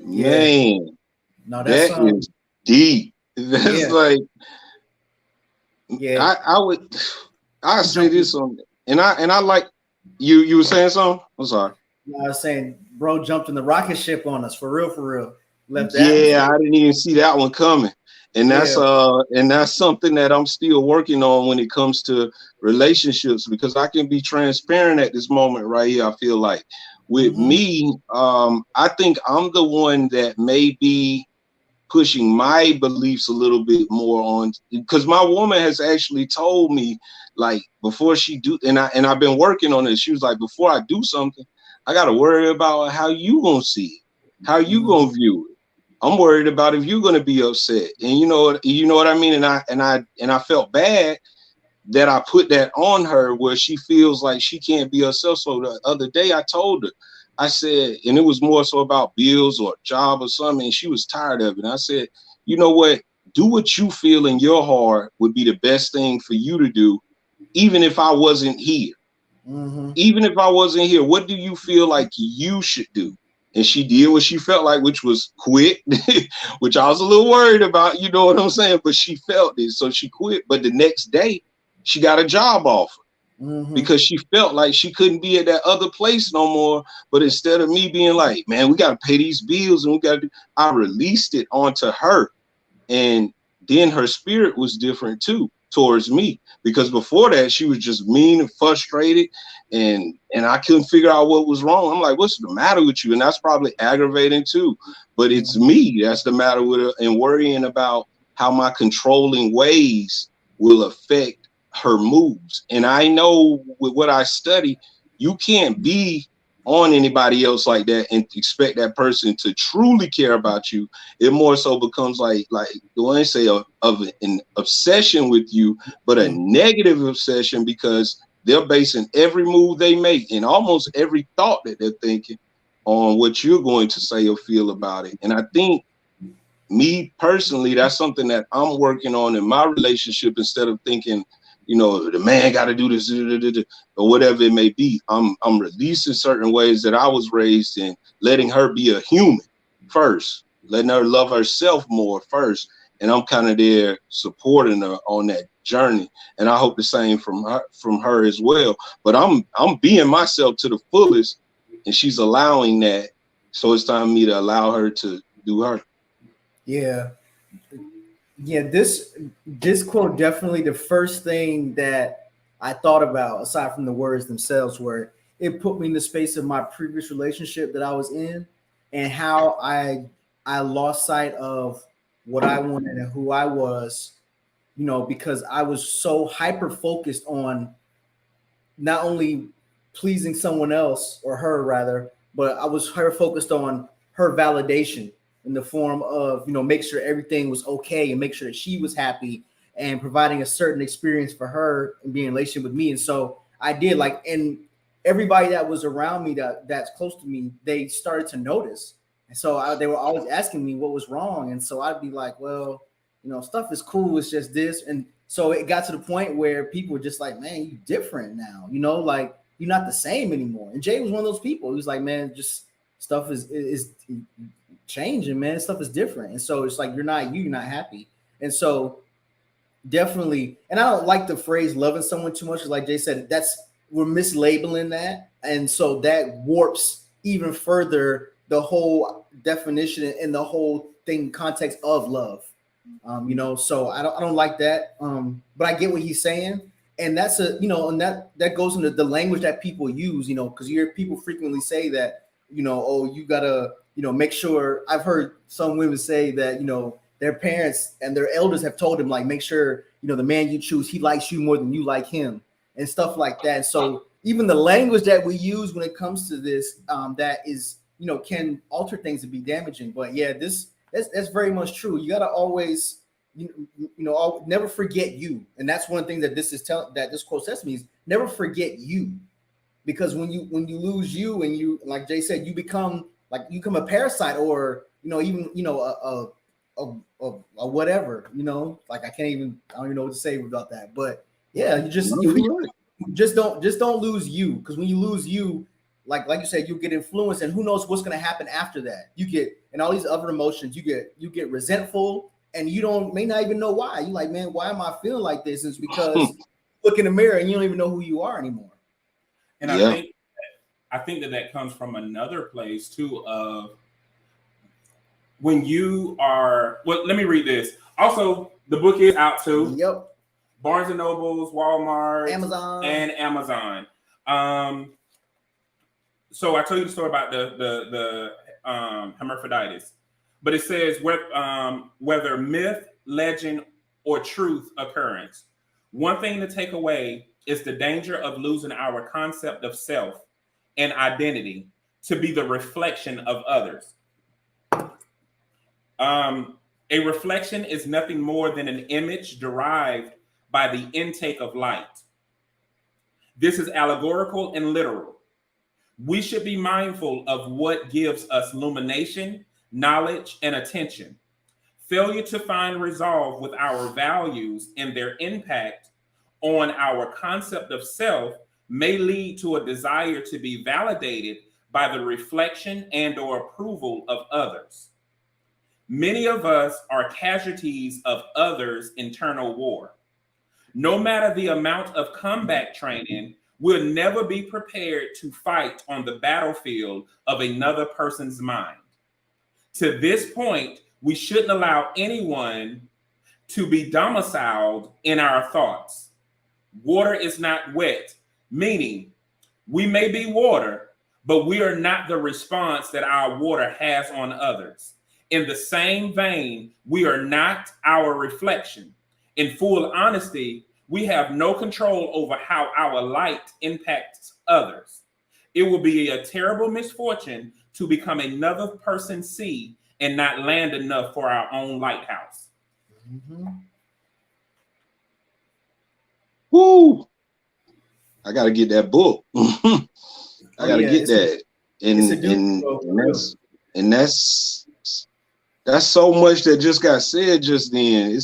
Man, no, that is deep. That's like, I say this on, and I like you were saying something. I'm sorry. No, I was saying, bro jumped in the rocket ship on us for real. I didn't even see that one coming, and that's something that I'm still working on when it comes to relationships, because I can be transparent at this moment right here. I feel like with mm-hmm. me, I think I'm the one that may be pushing my beliefs a little bit more on, because my woman has actually told me, like, before she do, and I've been working on it. She was like, before I do something, I got to worry about how you gonna see it, how you gonna view it. I'm worried about if you're gonna be upset, and you know what I mean. And I felt bad that I put that on her where she feels like she can't be herself. So the other day I told her, I said, and it was more so about bills or a job or something, and she was tired of it. And I said, you know what? Do what you feel in your heart would be the best thing for you to do, even if I wasn't here. Mm-hmm. Even if I wasn't here, what do you feel like you should do? And she did what she felt like, which was quit, which I was a little worried about, you know what I'm saying? But she felt it, so she quit. But the next day, she got a job offer. Mm-hmm. Because she felt like she couldn't be at that other place no more. But instead of me being like, man, we got to pay these bills and we got to, I released it onto her. And then her spirit was different too towards me, because before that she was just mean and frustrated, and I couldn't figure out what was wrong. I'm like, what's the matter with you? And that's probably aggravating too, but it's me that's the matter with her, and worrying about how my controlling ways will affect her moves. And I know with what I study, you can't be on anybody else like that and expect that person to truly care about you. It more so becomes like Dwayne say of an obsession with you, but a negative obsession, because they're basing every move they make and almost every thought that they're thinking on what you're going to say or feel about it. And I think, me personally, that's something that I'm working on in my relationship. Instead of thinking, you know, the man got to do this or whatever it may be, I'm releasing certain ways that I was raised in, letting her be a human first, letting her love herself more first. And I'm kind of there supporting her on that journey. And I hope the same from her as well. But I'm being myself to the fullest, and she's allowing that. So it's time for me to allow her to do her. Yeah. Yeah, this quote definitely the first thing that I thought about, aside from the words themselves, where it put me in the space of my previous relationship that I was in, and how I lost sight of what I wanted and who I was, you know, because I was so hyper focused on not only pleasing someone else, or her rather, but I was hyper focused on her validation in the form of, you know, make sure everything was okay and make sure that she was happy and providing a certain experience for her and being in relation with me. And so I did, like, and everybody that was around me that's close to me, they started to notice. And so they were always asking me what was wrong. And so I'd be like, well, you know, stuff is cool. It's just this. And so it got to the point where people were just like, man, you different now, you know, like you're not the same anymore. And Jay was one of those people. He was like, man, just stuff is changing, man. Stuff is different. And so it's like, you're not happy. And so definitely, and I don't like the phrase loving someone too much. Like Jay said, we're mislabeling that. And so that warps even further the whole definition and the whole thing, context of love. You know, so I don't like that. But I get what he's saying. And that's and that goes into the language that people use, you know, because you hear people frequently say that, you know, oh, you gotta, you know, make sure. I've heard some women say that, you know, their parents and their elders have told them, like, make sure, you know, the man you choose, he likes you more than you like him, and stuff like that. So even the language that we use when it comes to this, that is, you know, can alter things and be damaging. But yeah, that's very much true. You gotta always, you know, never forget you, and that's one thing that this quote says to me is never forget you, because when you lose you, and you, like Jay said, you become a parasite, or, you know, even, you know, a whatever, you know, like I don't even know what to say about that. But yeah, you just don't lose you, because when you lose you, like you said, you get influenced, and who knows what's going to happen after that. You get, and all these other emotions, you get resentful, and you may not even know why. You like, man, why am I feeling like this? It's because you look in the mirror and you don't even know who you are anymore. And yeah. I think that comes from another place too, of when you are, well, let me read this. Also, the book is out too. Yep. Barnes and Nobles, Walmart, Amazon. So I told you the story about the hermaphroditus, but it says whether myth, legend, or truth occurrence. One thing to take away is the danger of losing our concept of self and identity to be the reflection of others. A reflection is nothing more than an image derived by the intake of light. This is allegorical and literal. We should be mindful of what gives us illumination, knowledge, and attention. Failure to find resolve with our values and their impact on our concept of self may lead to a desire to be validated by the reflection and or approval of others. Many of us are casualties of others' internal war. No matter the amount of combat training, we'll never be prepared to fight on the battlefield of another person's mind. To this point, we shouldn't allow anyone to be domiciled in our thoughts. Water is not wet, meaning we may be water, but we are not the response that our water has on others. In the same vein, we are not our reflection. In full honesty, we have no control over how our light impacts others. It will be a terrible misfortune to become another person's sea and not land enough for our own lighthouse. Mm-hmm. Woo! I gotta get that book. I gotta get that. And that's so much that just got said just then.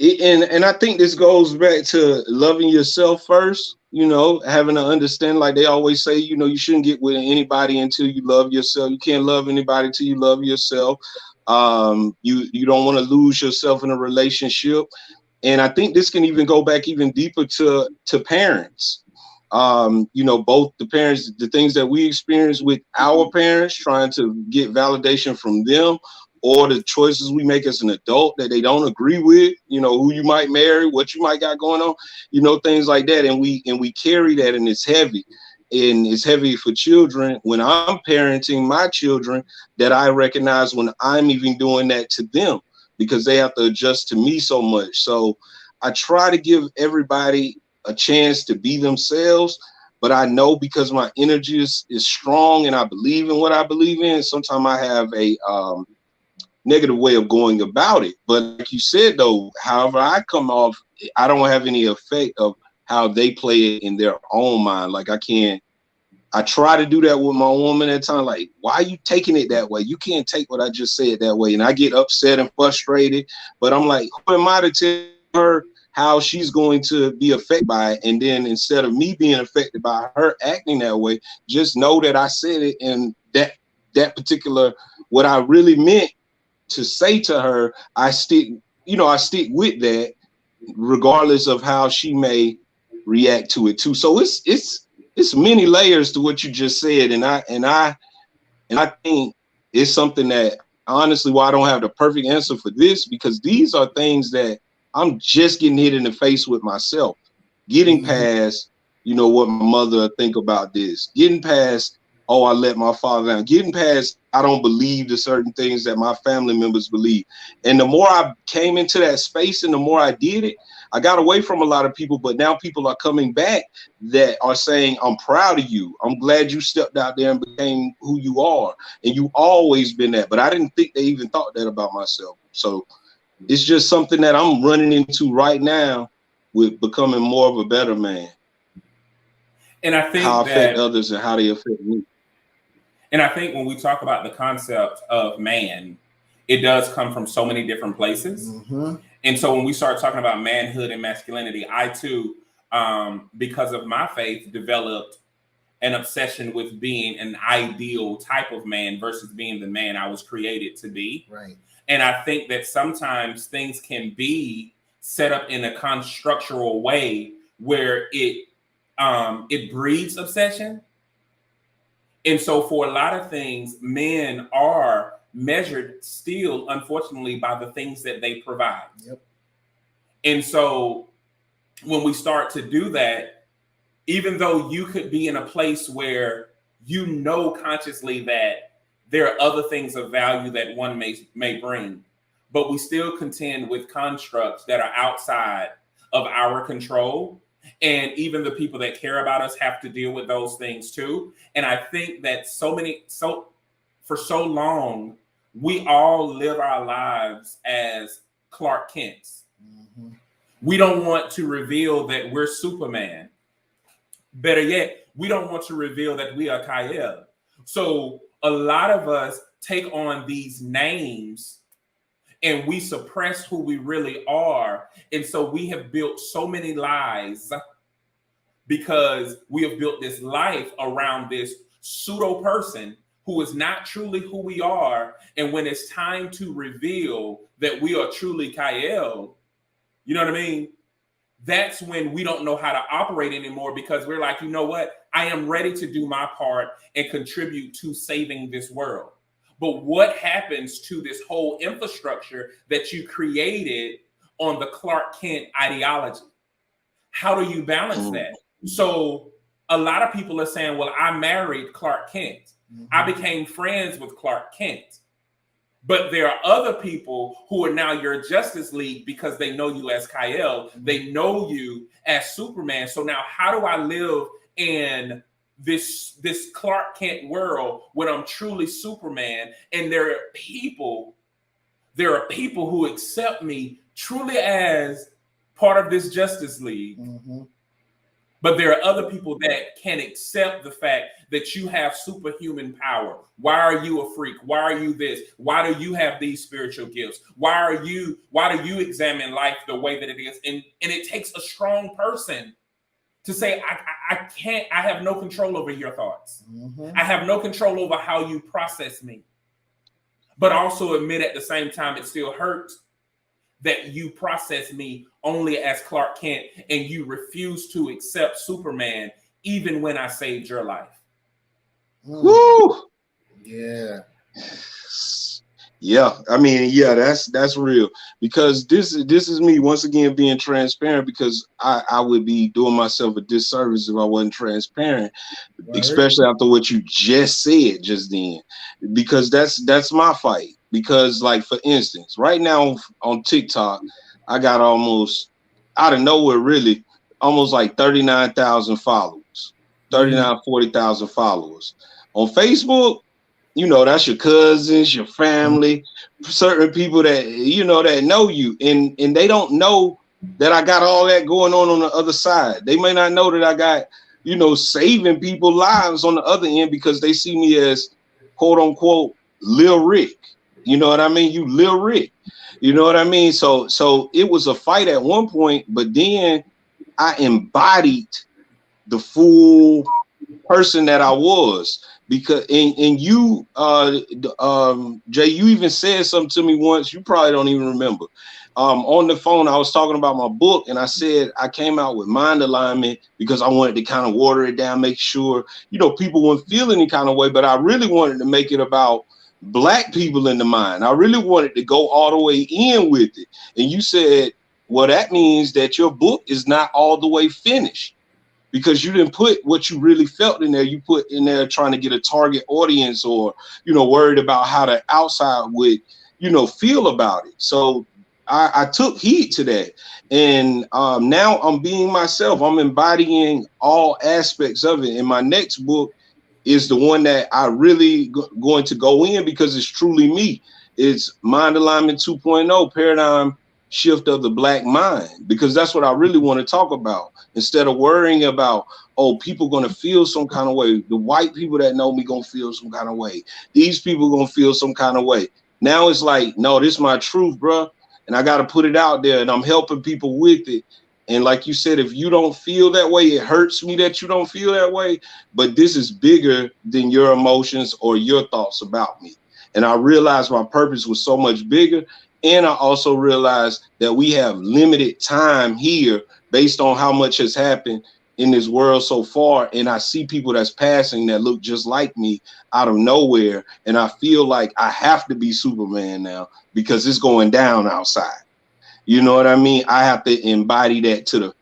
And I think this goes back to loving yourself first, you know, having to understand, like they always say, you know, you shouldn't get with anybody until you love yourself. You can't love anybody until you love yourself. You don't want to lose yourself in a relationship. And I think this can even go back even deeper to parents. You know, both the parents, the things that we experience with our parents, trying to get validation from them, or the choices we make as an adult that they don't agree with, you know, who you might marry, what you might got going on, you know, things like that. And we carry that, and it's heavy. And it's heavy for children when I'm parenting my children, that I recognize when I'm even doing that to them, because they have to adjust to me so much. So I try to give everybody a chance to be themselves, but I know because my energy is strong and I believe in what I believe in, sometimes I have a negative way of going about it. But like you said, though, however I come off, I don't have any effect of how they play it in their own mind. Like I try to do that with my woman at times. Like, why are you taking it that way? You can't take what I just said that way. And I get upset and frustrated, but I'm like, who am I to tell her how she's going to be affected by it? And then instead of me being affected by her acting that way, just know that I said it, and that particular, what I really meant to say to her, I stick with that regardless of how she may react to it too. So it's many layers to what you just said, and I think it's something that, honestly, why I don't have the perfect answer for this, because these are things that I'm just getting hit in the face with myself, getting past, you know, what my mother think about this, getting past, oh, I let my father down, getting past, I don't believe the certain things that my family members believe. And the more I came into that space and the more I did it, I got away from a lot of people, but now people are coming back that are saying, I'm proud of you. I'm glad you stepped out there and became who you are. And you always been that. But I didn't think they even thought that about myself. So it's just something that I'm running into right now with becoming more of a better man. And I think how I affect others and how they affect me. And I think when we talk about the concept of man, it does come from so many different places. Mm-hmm. And so when we start talking about manhood and masculinity, I too, because of my faith, developed an obsession with being an ideal type of man versus being the man I was created to be. Right. And I think that sometimes things can be set up in a constructural way where it breeds obsession. And so for a lot of things, men are measured still, unfortunately, by the things that they provide. Yep. And so when we start to do that, even though you could be in a place where you know consciously that there are other things of value that one may bring, but we still contend with constructs that are outside of our control. And even the people that care about us have to deal with those things too. And I think that for so long, we all live our lives as Clark Kents. Mm-hmm. We don't want to reveal that we're Superman. Better yet, we don't want to reveal that we are Kyle. So a lot of us take on these names and we suppress who we really are. And so we have built so many lies because we have built this life around this pseudo person who is not truly who we are. And when it's time to reveal that we are truly Kyle, you know what I mean? That's when we don't know how to operate anymore, because we're like, you know what? I am ready to do my part and contribute to saving this world. But what happens to this whole infrastructure that you created on the Clark Kent ideology? How do you balance that? So a lot of people are saying, well, I married Clark Kent. I became friends with Clark Kent. But there are other people who are now your Justice League because they know you as Kyle. They know you as Superman. So now how do I live in this Clark Kent world when I'm truly Superman? And there are people who accept me truly as part of this Justice League. But there are other people that can accept the fact that you have superhuman power. Why are you a freak? Why are you this? Why do you have these spiritual gifts? Why do you examine life the way that it is? And it takes a strong person to say, I have no control over your thoughts. I have no control over how you process me. But also admit at the same time, it still hurts that you process me only as Clark Kent and you refuse to accept Superman even when I saved your life. Woo! Yeah. I mean, yeah, that's real, because this is me once again being transparent, because I would be doing myself a disservice if I wasn't transparent, especially after what you just said just then, because that's my fight. Because, like, for instance, right now on TikTok, I got almost out of nowhere, really, almost like 39,000 followers, 40,000 followers. On Facebook, you know, that's your cousins, your family, certain people that, you know, that know you. And they don't know that I got all that going on the other side. They may not know that I got, you know, saving people's lives on the other end, because they see me as, quote unquote, Lil Rick. You know what I mean? You Lil Rick. You know what I mean? So it was a fight at one point, but then I embodied the full person that I was. Because and you, Jay, you even said something to me once. You probably don't even remember. On the phone, I was talking about my book, and I said I came out with mind alignment because I wanted to kind of water it down, make sure, you know, people wouldn't feel any kind of way. But I really wanted to make it about Black people in the mind. I really wanted to go all the way in with it. And you said, well, that means that your book is not all the way finished, because you didn't put what you really felt in there. You put in there trying to get a target audience, or, you know, worried about how the outside would, you know, feel about it. So I took heed to that. And now I'm being myself. I'm embodying all aspects of it. And my next book is the one that I really going to go in, because it's truly me. It's Mind Alignment 2.0, Paradigm Shift of the Black Mind, because that's what I really want to talk about. Instead of worrying about, oh, people going to feel some kind of way. The white people that know me going to feel some kind of way. These people going to feel some kind of way. Now it's like, no, this is my truth, bro. And I got to put it out there, and I'm helping people with it. And like you said, if you don't feel that way, it hurts me that you don't feel that way. But this is bigger than your emotions or your thoughts about me. And I realized my purpose was so much bigger. And I also realized that we have limited time here based on how much has happened in this world so far. And I see people that's passing that look just like me out of nowhere. And I feel like I have to be Superman now, because it's going down outside. You know what I mean? I have to embody that to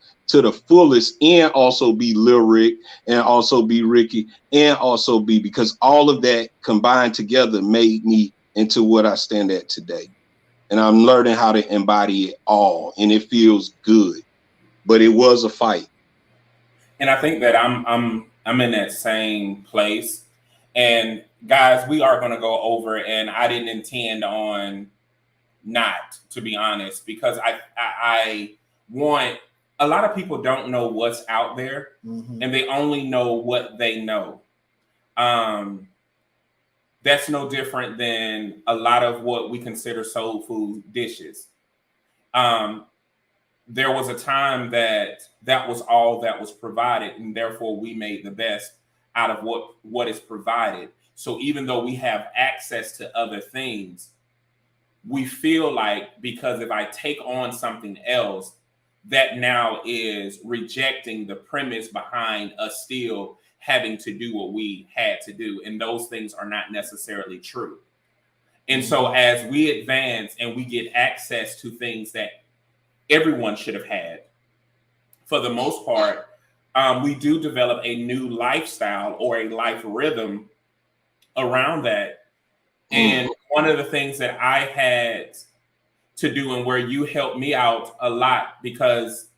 the fullest, and also be Lil Rick, and also be Ricky, and also be, because all of that combined together made me into what I stand at today. And I'm learning how to embody it all, and it feels good. But it was a fight. And I think that I'm in that same place. And guys, we are going to go over, and I didn't intend on not, to be honest, because I want, a lot of people don't know what's out there, and they only know what they know. That's no different than a lot of what we consider soul food dishes. There was a time that was all that was provided, and therefore we made the best out of what is provided. So even though we have access to other things, we feel like, because if I take on something else, that now is rejecting the premise behind us still having to do what we had to do. And those things are not necessarily true. And so as we advance and we get access to things that everyone should have had, for the most part, we do develop a new lifestyle or a life rhythm around that. And one of the things that I had to do, and where you helped me out a lot, because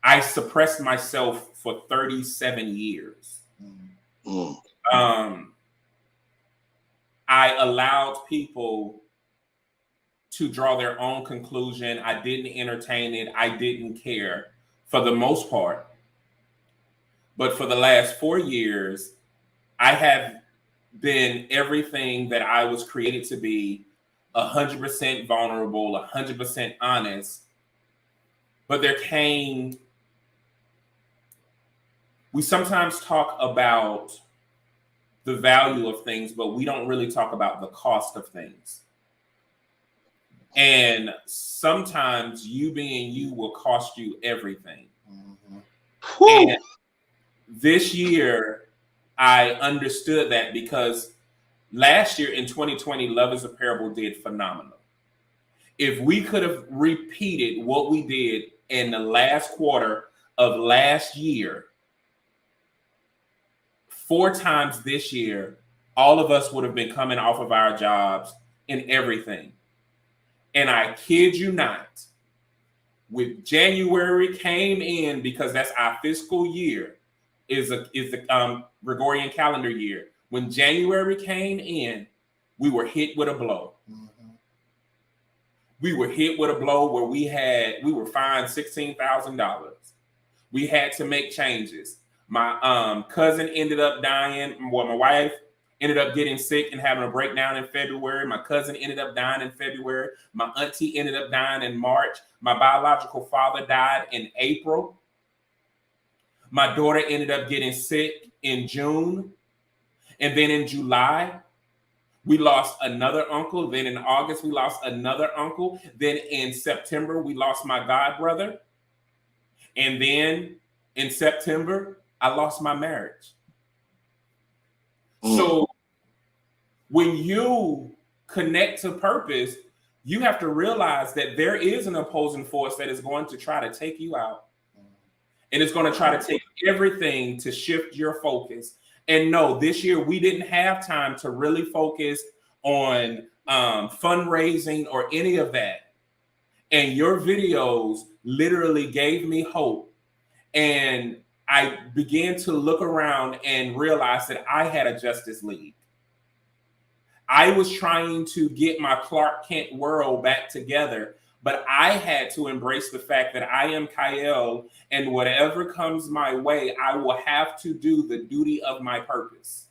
I suppressed myself for 37 years. I allowed people to draw their own conclusion. I didn't entertain it. I didn't care for the most part. But for the last 4 years, I have been everything that I was created to be, 100% vulnerable, 100% honest. But we sometimes talk about the value of things, but we don't really talk about the cost of things. And sometimes you being you will cost you everything. And this year, I understood that, because last year in 2020, Love is a Parable did phenomenal. If we could have repeated what we did in the last quarter of last year 4 times this year, all of us would have been coming off of our jobs and everything. And I kid you not, with January came in, because that's our fiscal year, is the Gregorian calendar year. When January came in, we were hit with a blow. We were hit with a blow where we were fined $16,000. We had to make changes. My cousin ended up dying. Well, my wife ended up getting sick and having a breakdown in February. My cousin ended up dying in February. My auntie ended up dying in March. My biological father died in April. My daughter ended up getting sick in June. And then in July, we lost another uncle. Then in August, we lost another uncle. Then in September, we lost my godbrother. And then in September, I lost my marriage. So when you connect to purpose, you have to realize that there is an opposing force that is going to try to take you out. And it's going to try to take everything to shift your focus. And no, this year we didn't have time to really focus on fundraising or any of that. And your videos literally gave me hope. And I began to look around and realize that I had a Justice League. I was trying to get my Clark Kent world back together, but I had to embrace the fact that I am Kyle, and whatever comes my way, I will have to do the duty of my purpose.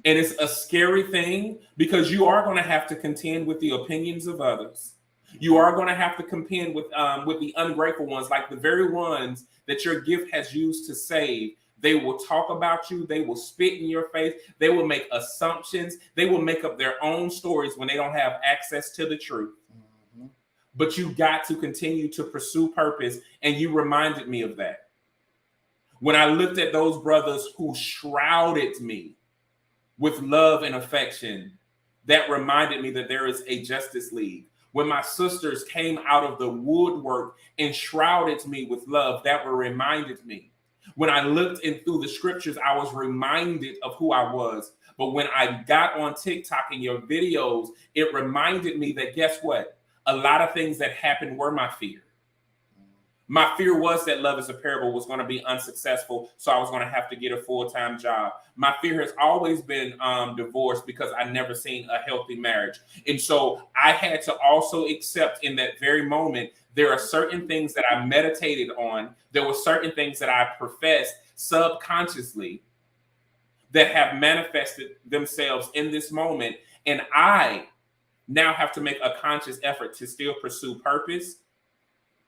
And it's a scary thing, because you are going to have to contend with the opinions of others. You are going to have to contend with the ungrateful ones, like the very ones that your gift has used to save. They will talk about you. They will spit in your face. They will make assumptions. They will make up their own stories when they don't have access to the truth. But you got to continue to pursue purpose. And you reminded me of that. When I looked at those brothers who shrouded me with love and affection, that reminded me that there is a Justice League. When my sisters came out of the woodwork and shrouded me with love, that reminded me. When I looked in through the scriptures, I was reminded of who I was. But when I got on TikTok and your videos, it reminded me that, guess what? A lot of things that happened were my fear. My fear was that Love is a Parable was going to be unsuccessful, so I was going to have to get a full-time job. My fear has always been divorce, because I never seen a healthy marriage. And so I had to also accept in that very moment, there are certain things that I meditated on. There were certain things that I professed subconsciously that have manifested themselves in this moment. And I now have to make a conscious effort to still pursue purpose,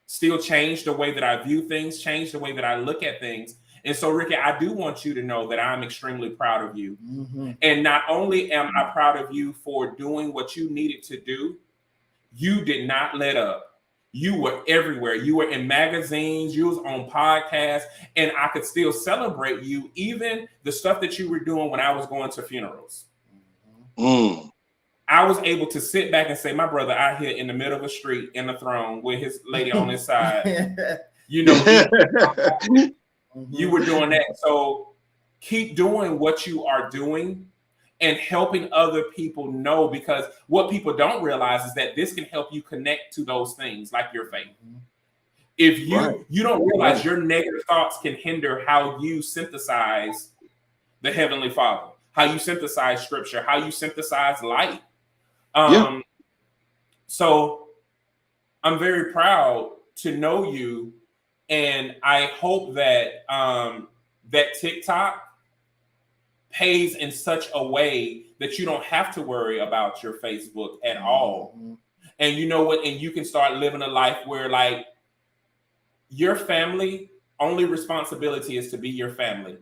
still change the way that I view things, change the way that I look at things. And so, Ricky, I do want you to know that I'm extremely proud of you. Mm-hmm. And not only am I proud of you for doing what you needed to do, you did not let up. You were everywhere. You were in magazines, you was on podcasts, and I could still celebrate you, even the stuff that you were doing when I was going to funerals. Mm. I was able to sit back and say, my brother out here in the middle of a street in the throne with his lady on his side, you know, you were doing that. So keep doing what you are doing and helping other people know, because what people don't realize is that this can help you connect to those things like your faith. If you don't realize your negative thoughts can hinder how you synthesize the Heavenly Father, how you synthesize scripture, how you synthesize light. So I'm very proud to know you, and I hope that that TikTok pays in such a way that you don't have to worry about your Facebook at all. Mm-hmm. And you know what? And you can start living a life where, like, your family only responsibility is to be your family.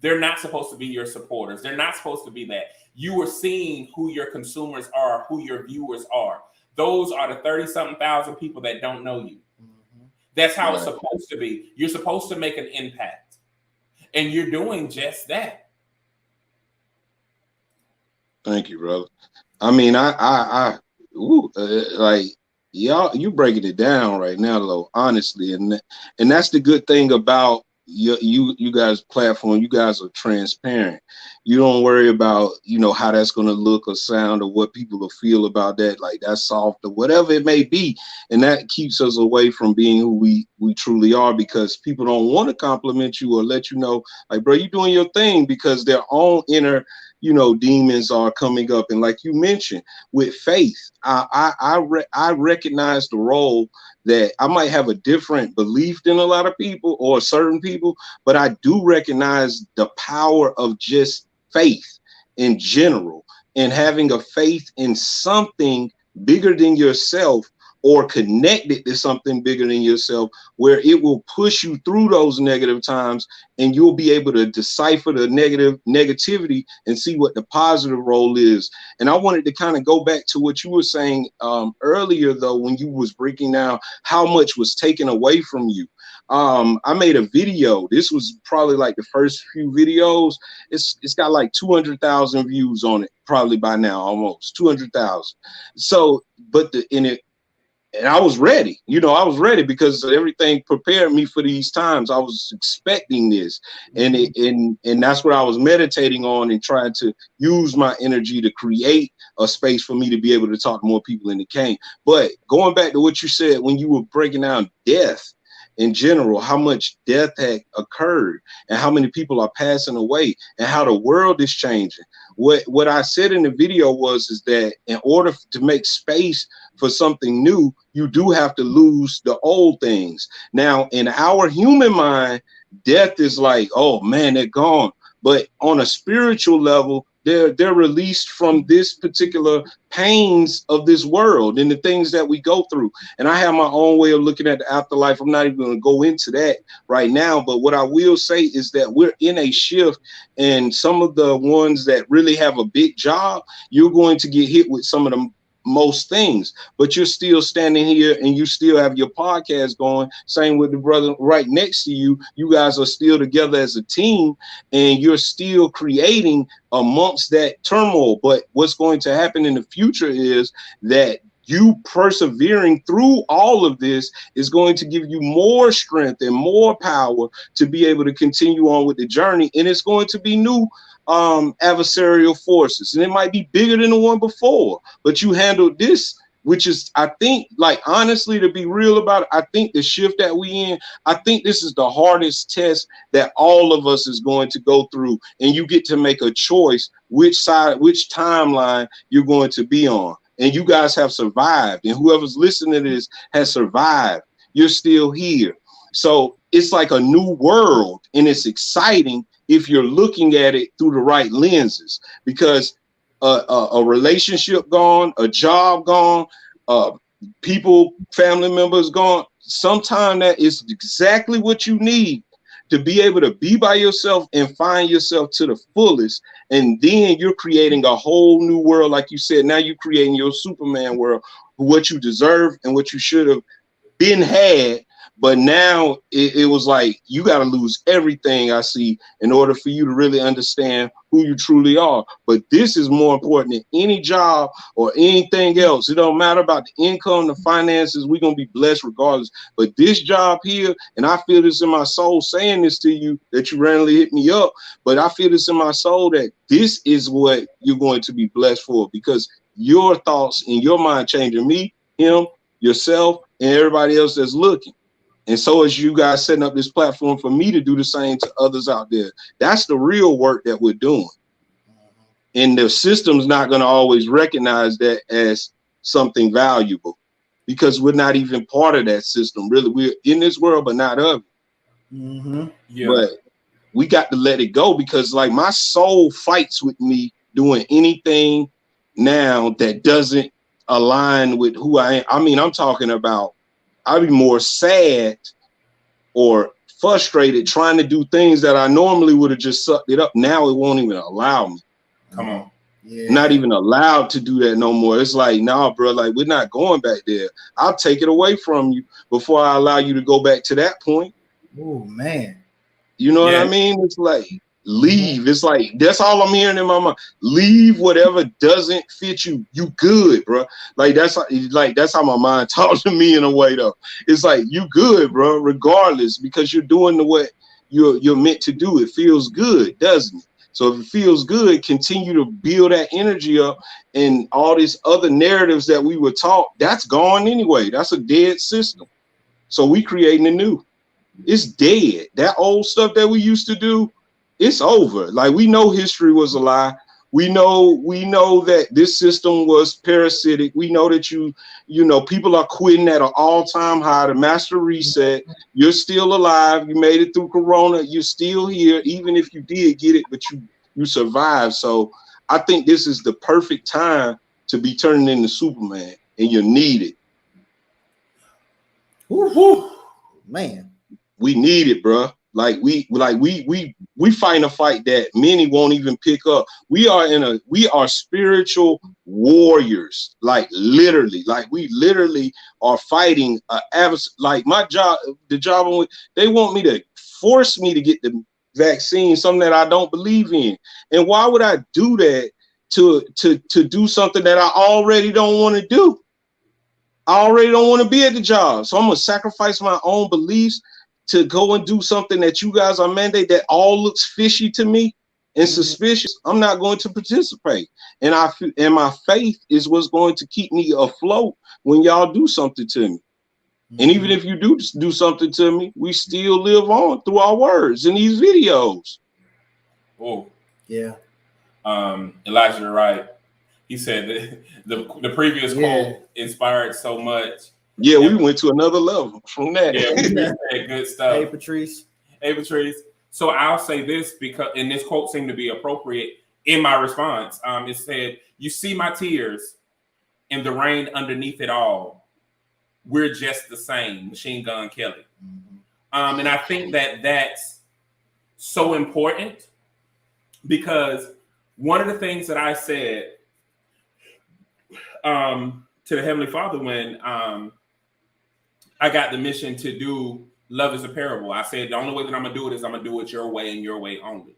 They're not supposed to be your supporters. They're not supposed to be that. You are seeing who your consumers are, who your viewers are. Those are the 30-something thousand people that don't know you. Mm-hmm. That's how it's supposed to be. You're supposed to make an impact. And you're doing just that. Thank you, brother. I mean, like, y'all, you breaking it down right now, though, honestly. And that's the good thing about you guys' platform. You guys are transparent. You don't worry about, you know, how that's going to look or sound or what people will feel about that, like that's soft or whatever it may be. And that keeps us away from being who we truly are, because people don't want to compliment you or let you know, like, bro, you're doing your thing, because their own inner, you know, demons are coming up. And like you mentioned, with faith, I recognize the role that I might have a different belief than a lot of people or certain people, but I do recognize the power of just faith in general, and having a faith in something bigger than yourself, or connected to something bigger than yourself, where it will push you through those negative times, and you'll be able to decipher the negativity and see what the positive role is. And I wanted to kind of go back to what you were saying earlier, though, when you was breaking down how much was taken away from you. I made a video. This was probably like the first few videos. It's got like 200,000 views on it, probably by now, almost 200,000. So, and I was ready, you know, I was ready, because everything prepared me for these times. I was expecting this, and that's what I was meditating on, and trying to use my energy to create a space for me to be able to talk to more people, and it came. But going back to what you said when you were breaking down death in general, how much death had occurred and how many people are passing away and how the world is changing. What I said in the video is that in order to make space for something new, you do have to lose the old things. Now, in our human mind, death is like, oh man, they're gone. But on a spiritual level, they're released from this particular pains of this world and the things that we go through. And I have my own way of looking at the afterlife. I'm not even going to go into that right now. But what I will say is that we're in a shift, and some of the ones that really have a big job, you're going to get hit with some of the most things, but you're still standing here and you still have your podcast going. Same with the brother right next to you. You guys are still together as a team, and you're still creating amongst that turmoil. But what's going to happen in the future is that you persevering through all of this is going to give you more strength and more power to be able to continue on with the journey. And it's going to be new adversarial forces, and it might be bigger than the one before, but you handled this which is, I think, like, honestly, to be real about it, I think the shift that we in, I think this is the hardest test that all of us is going to go through. And you get to make a choice which side, which timeline you're going to be on. And you guys have survived. And whoever's listening to this has survived. You're still here. So it's like a new world, and it's exciting if you're looking at it through the right lenses, because a relationship gone, a job gone, people, family members gone. Sometimes that is exactly what you need to be able to be by yourself and find yourself to the fullest. And then you're creating a whole new world. Like you said, now you're creating your Superman world, what you deserve and what you should have been had. But now it was like, you got to lose everything, I see, in order for you to really understand who you truly are. But this is more important than any job or anything else. It don't matter about the income, the finances. We're going to be blessed regardless. But this job here, and I feel this in my soul saying this to you, that you randomly hit me up, but I feel this in my soul that this is what you're going to be blessed for, because your thoughts in your mind changing me, him, yourself, and everybody else that's looking. And so as you guys setting up this platform for me to do the same to others out there, that's the real work that we're doing. And the system's not going to always recognize that as something valuable, because we're not even part of that system. Really, we're in this world, but not of it. Yeah. But we got to let it go, because like my soul fights with me doing anything now that doesn't align with who I am. I mean, I'm talking about, I'd be more sad or frustrated trying to do things that I normally would have just sucked it up. Now it won't even allow me. Come on. Yeah. Not even allowed to do that no more. It's like, nah, bro, like we're not going back there. I'll take it away from you before I allow you to go back to that point. Oh, man. You know what I mean? It's like, leave. It's like, that's all I'm hearing in my mind. Leave whatever doesn't fit you. You good, bro. Like that's how my mind talks to me in a way, though. It's like, you good, bro, regardless, because you're doing the what you're meant to do. It feels good, doesn't it? So if it feels good, continue to build that energy up, and all these other narratives that we were taught, that's gone anyway. That's a dead system. So we creating a new. It's dead. That old stuff that we used to do, it's over. Like, we know history was a lie. We know that this system was parasitic. We know that you know, people are quitting at an all-time high. The master reset. You're still alive. You made it through Corona. You're still here, even if you did get it, but you survived. So I think this is the perfect time to be turning into Superman, and you're needed. Woo-hoo. Man, we need it, bro. Like we fighting a fight that many won't even pick up. We are spiritual warriors, like literally, we literally are fighting like my job, the job I'm with, they want me to force me to get the vaccine, something that I don't believe in. And why would I do that to do something that I already don't want to do? I already don't want to be at the job. So I'm gonna sacrifice my own beliefs to go and do something that you guys are mandated that all looks fishy to me and suspicious. I'm not going to participate. And my faith is what's going to keep me afloat when y'all do something to me. And even if you do something to me, we still live on through our words in these videos. Oh, yeah. Elijah, you're right. He said that the previous quote inspired so much. Yeah, we went to another level from that. Yeah, we said good stuff. Hey, Patrice. So I'll say this, because, and this quote seemed to be appropriate in my response. It said, "You see my tears and the rain underneath it all. We're just the same." Machine Gun Kelly. And I think that that's so important, because one of the things that I said to the Heavenly Father when I got the mission to do Love is a Parable, I said the only way that I'm gonna do it is I'm gonna do it your way and your way only.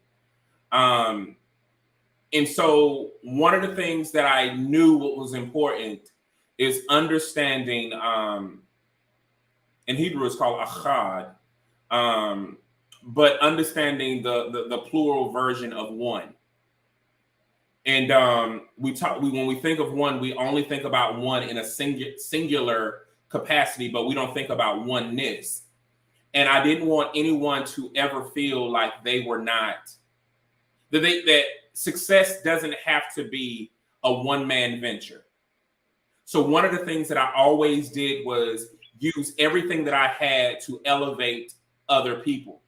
And so one of the things that I knew what was important is understanding, in Hebrew it's called achad, but understanding the plural version of one. And when we think of one, we only think about one in a singular capacity, but we don't think about oneness. And I didn't want anyone to ever feel like they were not, that success doesn't have to be a one-man venture. So one of the things that I always did was use everything that I had to elevate other people.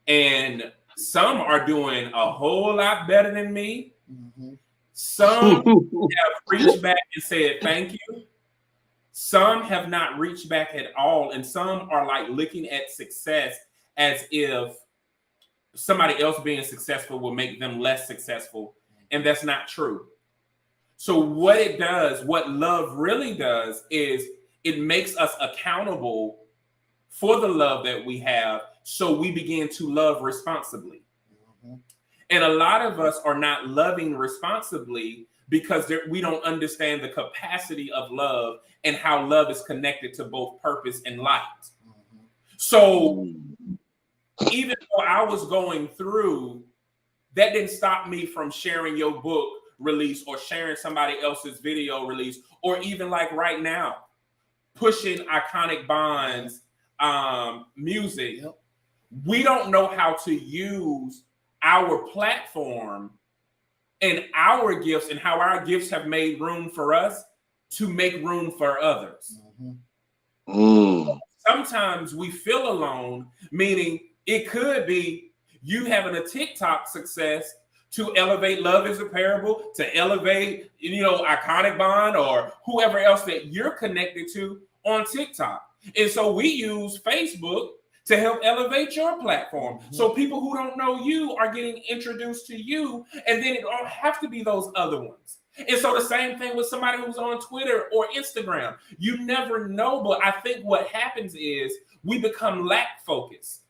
And some are doing a whole lot better than me. Mm-hmm. Some have reached back and said thank you. Some have not reached back at all. And some are like looking at success as if somebody else being successful will make them less successful. And that's not true. So what it does, what love really does, is it makes us accountable for the love that we have, so we begin to love responsibly. Mm-hmm. And a lot of us are not loving responsibly because we don't understand the capacity of love and how love is connected to both purpose and light. Mm-hmm. So even though I was going through, that didn't stop me from sharing your book release or sharing somebody else's video release, or even like right now, pushing Iconic Bond's music. Yep. We don't know how to use our platform and our gifts and how our gifts have made room for us to make room for others. Mm-hmm. Sometimes we feel alone, meaning it could be you having a TikTok success to elevate Love is a Parable, to elevate, Iconic Bond or whoever else that you're connected to on TikTok. And so we use Facebook to help elevate your platform. Mm-hmm. So people who don't know you are getting introduced to you, and then it don't have to be those other ones. And so the same thing with somebody who's on Twitter or Instagram. You never know, but I think what happens is we become lack focused.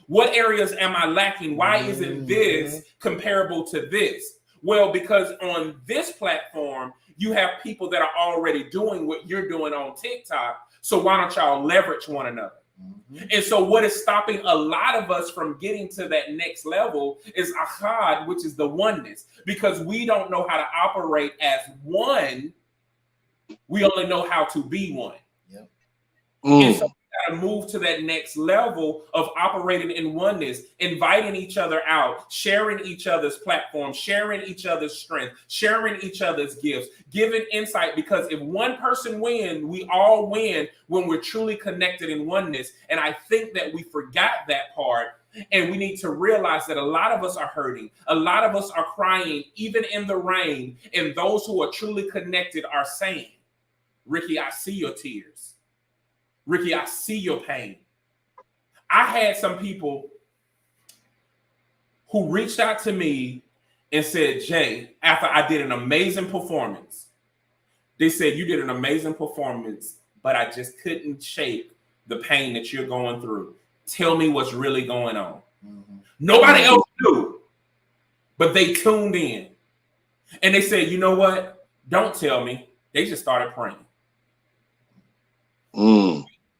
What areas am I lacking? Why isn't this comparable to this? Well, because on this platform, you have people that are already doing what you're doing on TikTok. So why don't y'all leverage one another? Mm-hmm. And so what is stopping a lot of us from getting to that next level is Ahad, which is the oneness, because we don't know how to operate as one. We only know how to be one. Yep. And so to move to that next level of operating in oneness, inviting each other out, sharing each other's platform, sharing each other's strength, sharing each other's gifts, giving insight, because if one person wins, we all win when we're truly connected in oneness. And I think that we forgot that part, and we need to realize that a lot of us are hurting. A lot of us are crying, even in the rain. And those who are truly connected are saying, Ricky, I see your tears. Ricky, I see your pain. I had some people who reached out to me and said, Jay, after I did an amazing performance, they said, you did an amazing performance, but I just couldn't shake the pain that you're going through. Tell me what's really going on. Mm-hmm. Nobody else knew, but they tuned in. And they said, you know what? Don't tell me. They just started praying.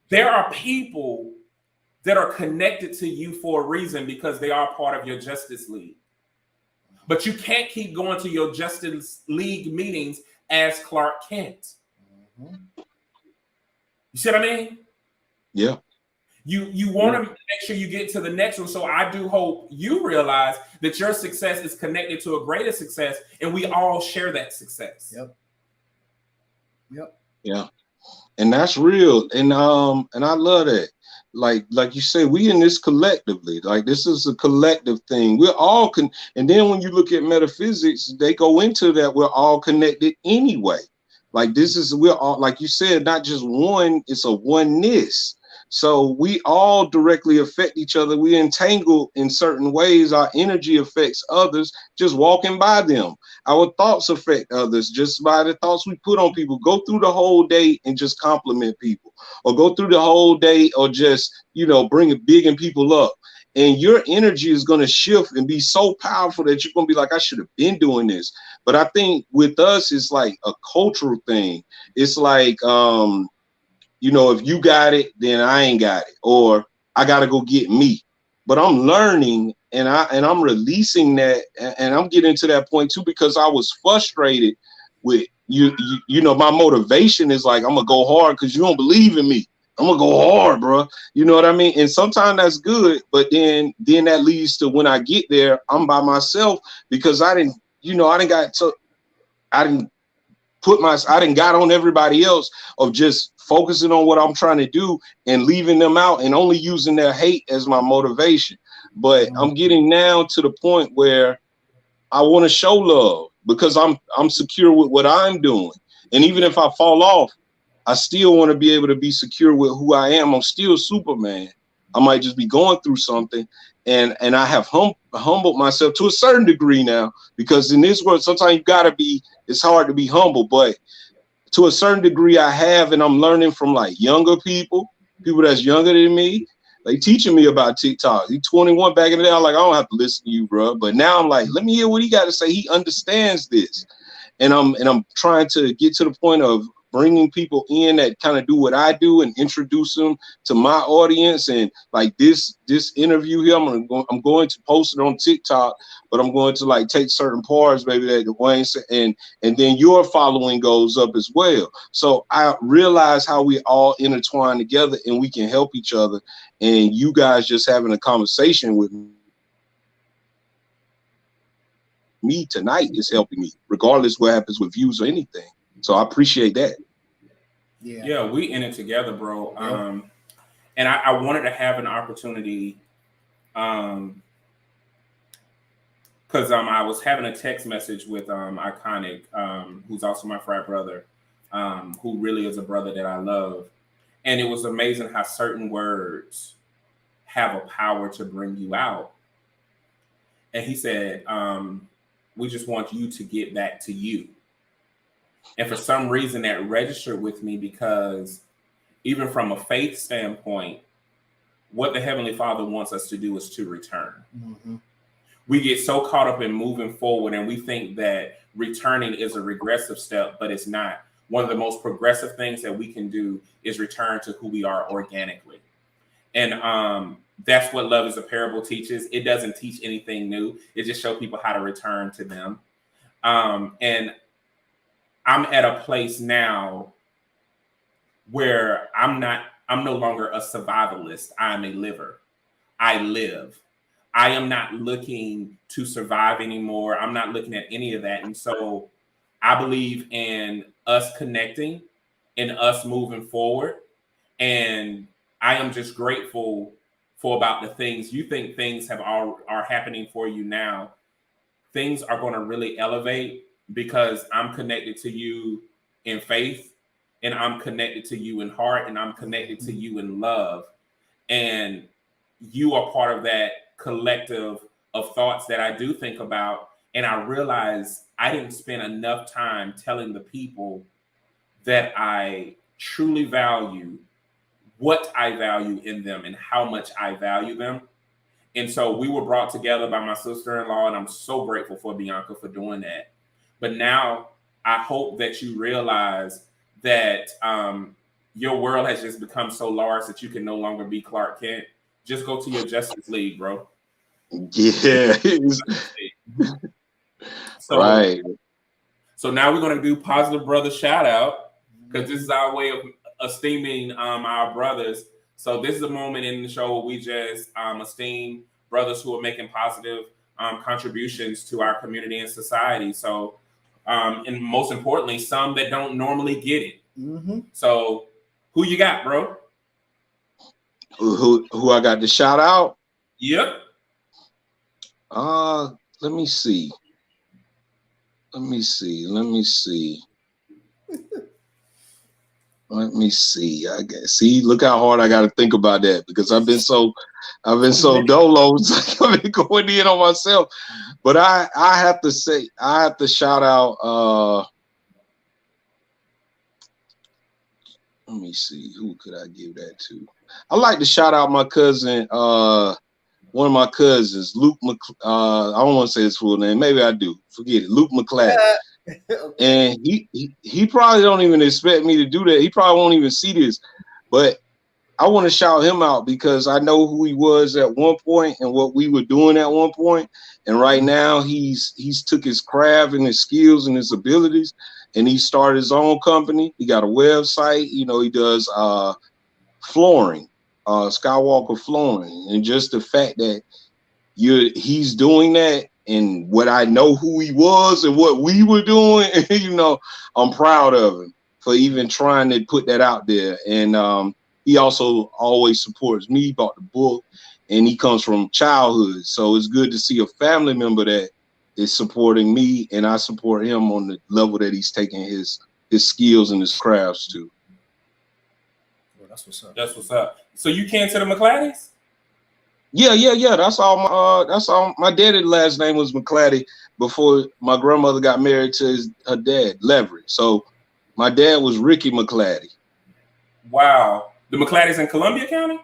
There are people that are connected to you for a reason, because they are part of your Justice League. But you can't keep going to your Justice League meetings as Clark Kent. Mm-hmm. You see what I mean? Yeah. You want to make sure you get to the next one. So I do hope you realize that your success is connected to a greater success, and we all share that success. Yep. Yeah. And that's real. And I love that. Like you say, we in this collectively. Like, this is a collective thing. We're all and then when you look at metaphysics, they go into that we're all connected anyway. Like, we're all, like you said, not just one, it's a oneness. So we all directly affect each other. We entangle in certain ways. Our energy affects others just walking by them. Our thoughts affect others just by the thoughts we put on people. Go through the whole day and just compliment people, or go through the whole day or just, bigging people up. And your energy is going to shift and be so powerful that you're going to be like, I should have been doing this. But I think with us, it's like a cultural thing. It's like, if you got it, then I ain't got it, or I got to go get me. but I'm learning and I'm releasing that, and I'm getting to that point too, because I was frustrated with you know, my motivation is like, I'm gonna go hard because you don't believe in me. I'm gonna go hard, bro. You know what I mean? And sometimes that's good, but then that leads to when I get there, I'm by myself because I didn't got on everybody else of just focusing on what I'm trying to do and leaving them out and only using their hate as my motivation. But I'm getting now to the point where I want to show love because I'm secure with what I'm doing. And even if I fall off, I still want to be able to be secure with who I am. I'm still Superman. I might just be going through something. And I have humbled myself to a certain degree now, because in this world, sometimes it's hard to be humble, but to a certain degree I have, and I'm learning from like younger people that's younger than me. They teaching me about TikTok. He's 21 back in the day. I'm like, I don't have to listen to you, bro. But now I'm like, let me hear what he got to say. He understands this. And I'm trying to get to the point of bringing people in that kind of do what I do and introduce them to my audience. And like this interview here, I'm going to post it on TikTok, but I'm going to like take certain parts, maybe that Dwayne said, and then your following goes up as well. So I realize how we all intertwine together and we can help each other. And you guys just having a conversation with me tonight is helping me, regardless what happens with views or anything. So I appreciate that. Yeah, we in it together, bro. And I wanted to have an opportunity, because I was having a text message with Iconic, who's also my frat brother, who really is a brother that I love. And it was amazing how certain words have a power to bring you out. And he said, we just want you to get back to you. And for some reason that registered with me, because even from a faith standpoint, what the Heavenly Father wants us to do is to return. Mm-hmm. We get so caught up in moving forward and we think that returning is a regressive step, but it's not. One of the most progressive things that we can do is return to who we are organically. And that's what Love is a Parable teaches. It doesn't teach anything new. It just shows people how to return to them. And I'm at a place now where I'm no longer a survivalist. I'm a liver. I live. I am not looking to survive anymore. I'm not looking at any of that. And so I believe in us connecting, in us moving forward. And I am just grateful for about the things you think things are happening for you now. Things are going to really elevate because I'm connected to you in faith, and I'm connected to you in heart, and I'm connected to you in love. And you are part of that collective of thoughts that I do think about. And I realize I didn't spend enough time telling the people that I truly value, what I value in them, and how much I value them. And so we were brought together by my sister-in-law, and I'm so grateful for Bianca for doing that. But now I hope that you realize that your world has just become so large that you can no longer be Clark Kent. Just go to your Justice League, bro. Yeah. Right. So now we're going to do Positive Brother shout out, because this is our way of esteeming our brothers. So this is a moment in the show where we just esteem brothers who are making positive contributions to our community and society. So, and most importantly, some that don't normally get it. Mm-hmm. So who you got, bro? Who I got to shout out? Yep. Let me see. Let me see. Look how hard I got to think about that, because I've been so dolo. It's like I've been going in on myself. But I have to shout out. Let me see. Who could I give that to? I like to shout out my cousin. One of my cousins, Luke. I don't want to say his full name. Maybe I do. Forget it. Luke McClack. Okay. And he probably don't even expect me to do that. He probably won't even see this. But I want to shout him out because I know who he was at one point and what we were doing at one point. And right now he's took his craft and his skills and his abilities and he started his own company. He got a website, you know, he does flooring, Skywalker flooring. And just the fact that he's doing that and what I know who he was and what we were doing, you know, I'm proud of him for even trying to put that out there. And he also always supports me. He bought the book and he comes from childhood. So it's good to see a family member that is supporting me and I support him on the level that he's taking his skills and his crafts to. Well, that's what's up. That's what's up. So you came to the McCladys? Yeah. That's all my daddy's last name was McClady before my grandmother got married to her dad, Leverett. So my dad was Ricky McClady. Wow. The McCladys in Columbia County?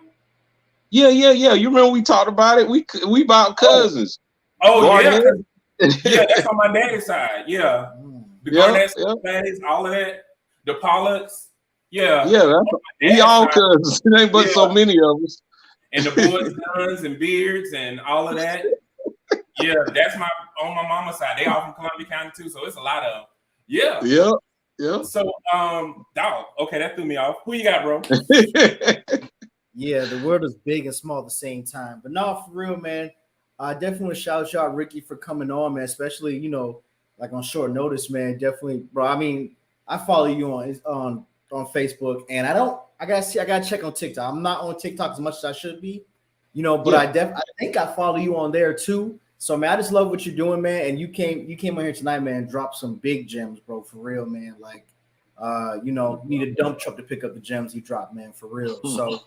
Yeah. You remember we talked about it? We about cousins. Oh, Garnett. Yeah, that's on my daddy's side. Yeah. The Garnett, McCladys, all of that. The Pollocks. Yeah. We all cousins. There ain't but so many of us. And the boys' sons and beards and all of that. Yeah, that's on my mama's side. They all from Columbia County too, so it's a lot of Yeah. So dog, okay, that threw me off. Who you got, bro? Yeah, the world is big and small at the same time. But no, for real, man. I definitely want to shout out Ricky for coming on, man. Especially, you know, like on short notice, man. Definitely, bro. I mean, I follow you on Facebook, and I gotta check on TikTok. I'm not on TikTok as much as I should be, you know, but I think I follow you on there too. So man, I just love what you're doing, man. And you came on here tonight, man. Dropped some big gems, bro, for real, man. Like, you know, need a dump truck to pick up the gems he dropped, man, for real. So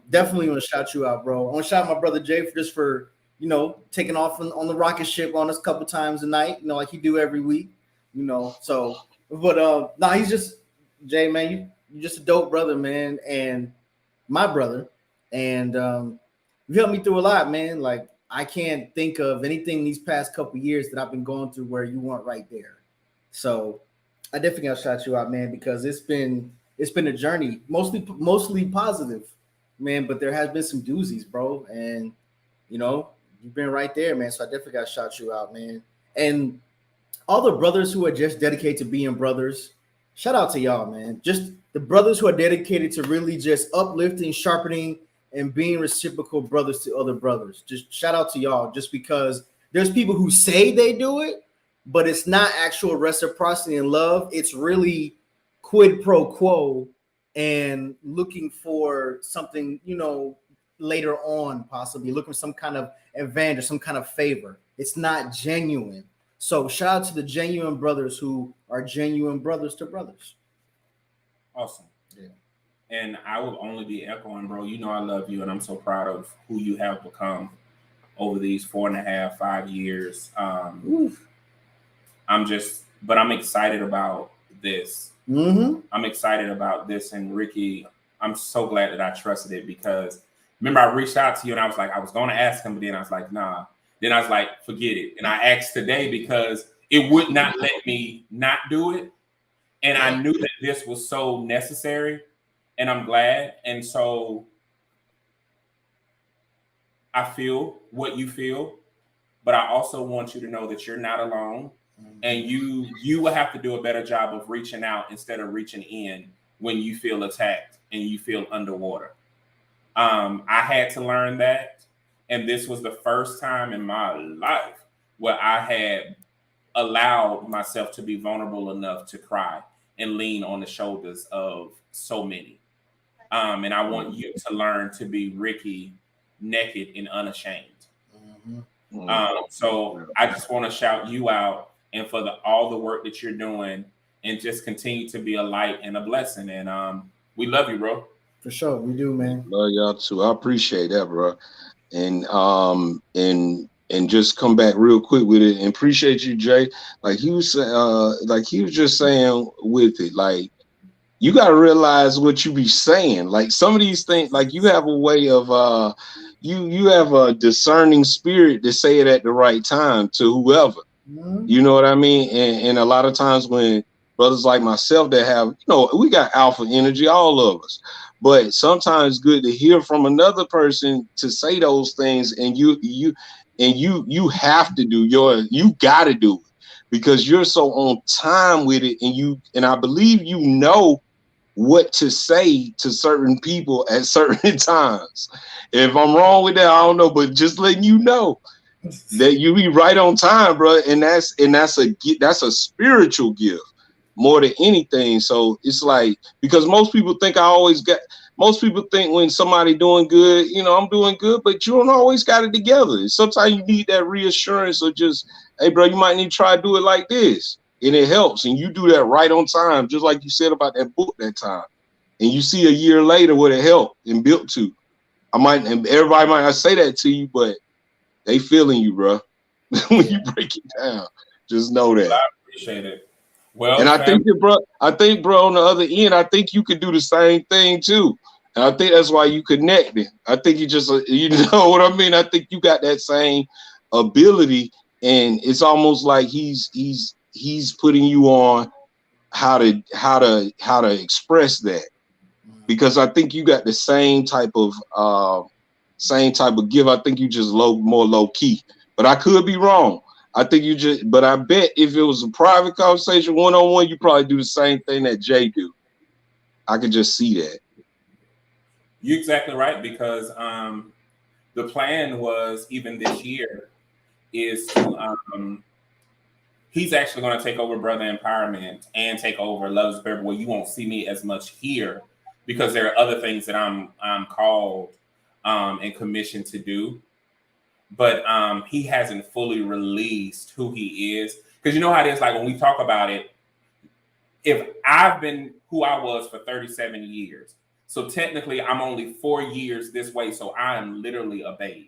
definitely want to shout you out, bro. I want to shout out my brother Jay for you know, taking off on the rocket ship on us a couple times a night, you know, like you do every week, you know. So, but he's just Jay, man. You're just a dope brother, man, and my brother, and you helped me through a lot, man. Like I can't think of anything these past couple years that I've been going through where you weren't right there. So I definitely gotta shout you out, man, because it's been a journey, mostly positive, man. But there has been some doozies, bro, and you know you've been right there, man. So I definitely gotta shout you out, man. And all the brothers who are just dedicated to being brothers, shout out to y'all, man. Just the brothers who are dedicated to really just uplifting, sharpening, and being reciprocal brothers to other brothers. Just shout out to y'all, just because there's people who say they do it, but it's not actual reciprocity and love. It's really quid pro quo and looking for something, you know, later on, possibly looking for some kind of advantage, some kind of favor. It's not genuine. So shout out to the genuine brothers who are genuine brothers to brothers. Awesome. Yeah. And I will only be echoing, bro. You know I love you, and I'm so proud of who you have become over these 4.5, 5 years. I'm excited about this. Mm-hmm. I'm excited about this, and Ricky, I'm so glad that I trusted it, because remember I reached out to you and I was like, I was going to ask him, but then I was like, nah. Then I was like, forget it. And I asked today because it would not let me not do it. And I knew that this was so necessary, and I'm glad. And so I feel what you feel, but I also want you to know that you're not alone. And you will have to do a better job of reaching out instead of reaching in when you feel attacked and you feel underwater. I had to learn that. And this was the first time in my life where I had allowed myself to be vulnerable enough to cry and lean on the shoulders of so many. And I want you to learn to be Ricky, naked and unashamed. So I just want to shout you out, and for all the work that you're doing, and just continue to be a light and a blessing. And we love you, bro. For sure, we do, man. Love y'all too. I appreciate that, bro. And just come back real quick with it, and appreciate you, Jay. Like he was just saying with it, like you got to realize what you be saying. Like some of these things, like you have a way of you have a discerning spirit to say it at the right time to whoever. You know what I mean? And a lot of times when brothers like myself that have, you know, we got alpha energy, all of us, But sometimes it's good to hear from another person to say those things, and you have to do you got to do it because you're so on time with it, and I believe you know what to say to certain people at certain times. If I'm wrong with that, I don't know, but just letting you know that you be right on time, bro. And that's a spiritual gift more than anything. So it's like, because most people think when somebody doing good, I'm doing good, but you don't always got it together. Sometimes you need that reassurance or just, hey, bro, you might need to try to do it like this. And it helps. And you do that right on time, just like you said about that book that time. And you see a year later what it helped and built to. Everybody might not say that to you, but they feeling you, bro. When you break it down, just know that. I appreciate it. Well, and I think, bro, on the other end, I think you could do the same thing too. And I think that's why you connected. I think you just, you know what I mean? I think you got that same ability, and it's almost like he's putting you on how to express that, because I think you got the same type of give. I think you just more low key, but I could be wrong. I think but I bet if it was a private conversation, one-on-one, you probably do the same thing that Jay do. I could just see that. You're exactly right, because the plan was even this year is to he's actually going to take over Brother Empowerment and take over Love is Better. Well, you won't see me as much here because there are other things that I'm called and commissioned to do. But he hasn't fully released who he is. Because you know how it is, like when we talk about it, if I've been who I was for 37 years, so technically I'm only 4 years this way, so I am literally a babe.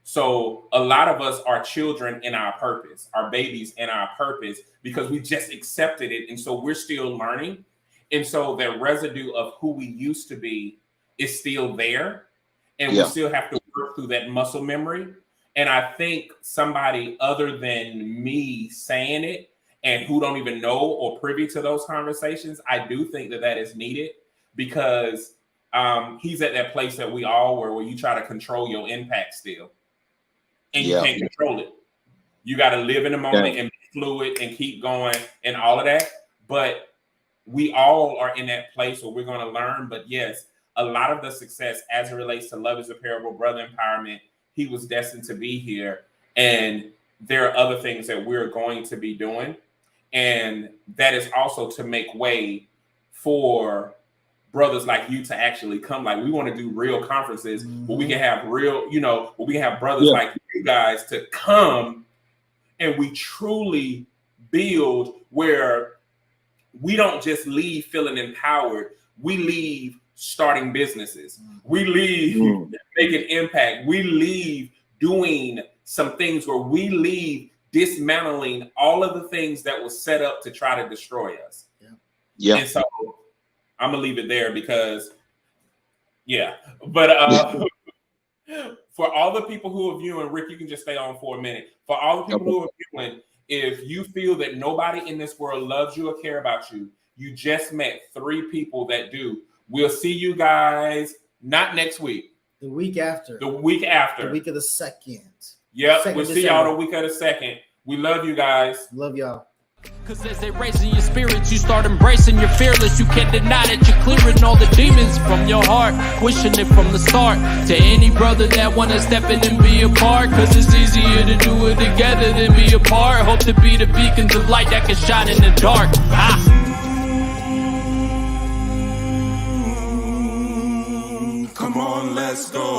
So a lot of us are children in our purpose, our babies in our purpose, because we just accepted it. And so we're still learning. And so that residue of who we used to be is still there. And we still have to work through that muscle memory. And I think somebody other than me saying it and who don't even know or privy to those conversations, I do think that is needed, because he's at that place that we all were, where you try to control your impact still. And you can't control it. You got to live in the moment and be fluid and keep going and all of that. But we all are in that place where we're going to learn. But yes, a lot of the success as it relates to Love is a Parable, Brother Empowerment, he was destined to be here. And there are other things that we're going to be doing. And that is also to make way for brothers like you to actually come. Like, we want to do real conferences where we can have real, where we can have brothers like you guys to come, and we truly build where we don't just leave feeling empowered. We leave starting businesses. We leave making impact. We leave doing some things where we leave dismantling all of the things that was set up to try to destroy us. And so I'm gonna leave it there because, but for all the people who are viewing, Rick, you can just stay on for a minute. For all the people who are viewing, if you feel that nobody in this world loves you or care about you, you just met 3 people that do. We'll see you guys not next week. The week after. The week after. The week of the 2nd. Yep, we'll see y'all the week of the 2nd. We love you guys. Love y'all. Cause as they raising your spirits, you start embracing your fearless. You can't deny that you're clearing all the demons from your heart, wishing it from the start. To any brother that wanna step in and be a part, cause it's easier to do it together than be apart. Hope to be the beacons of light that can shine in the dark. Come on, let's go.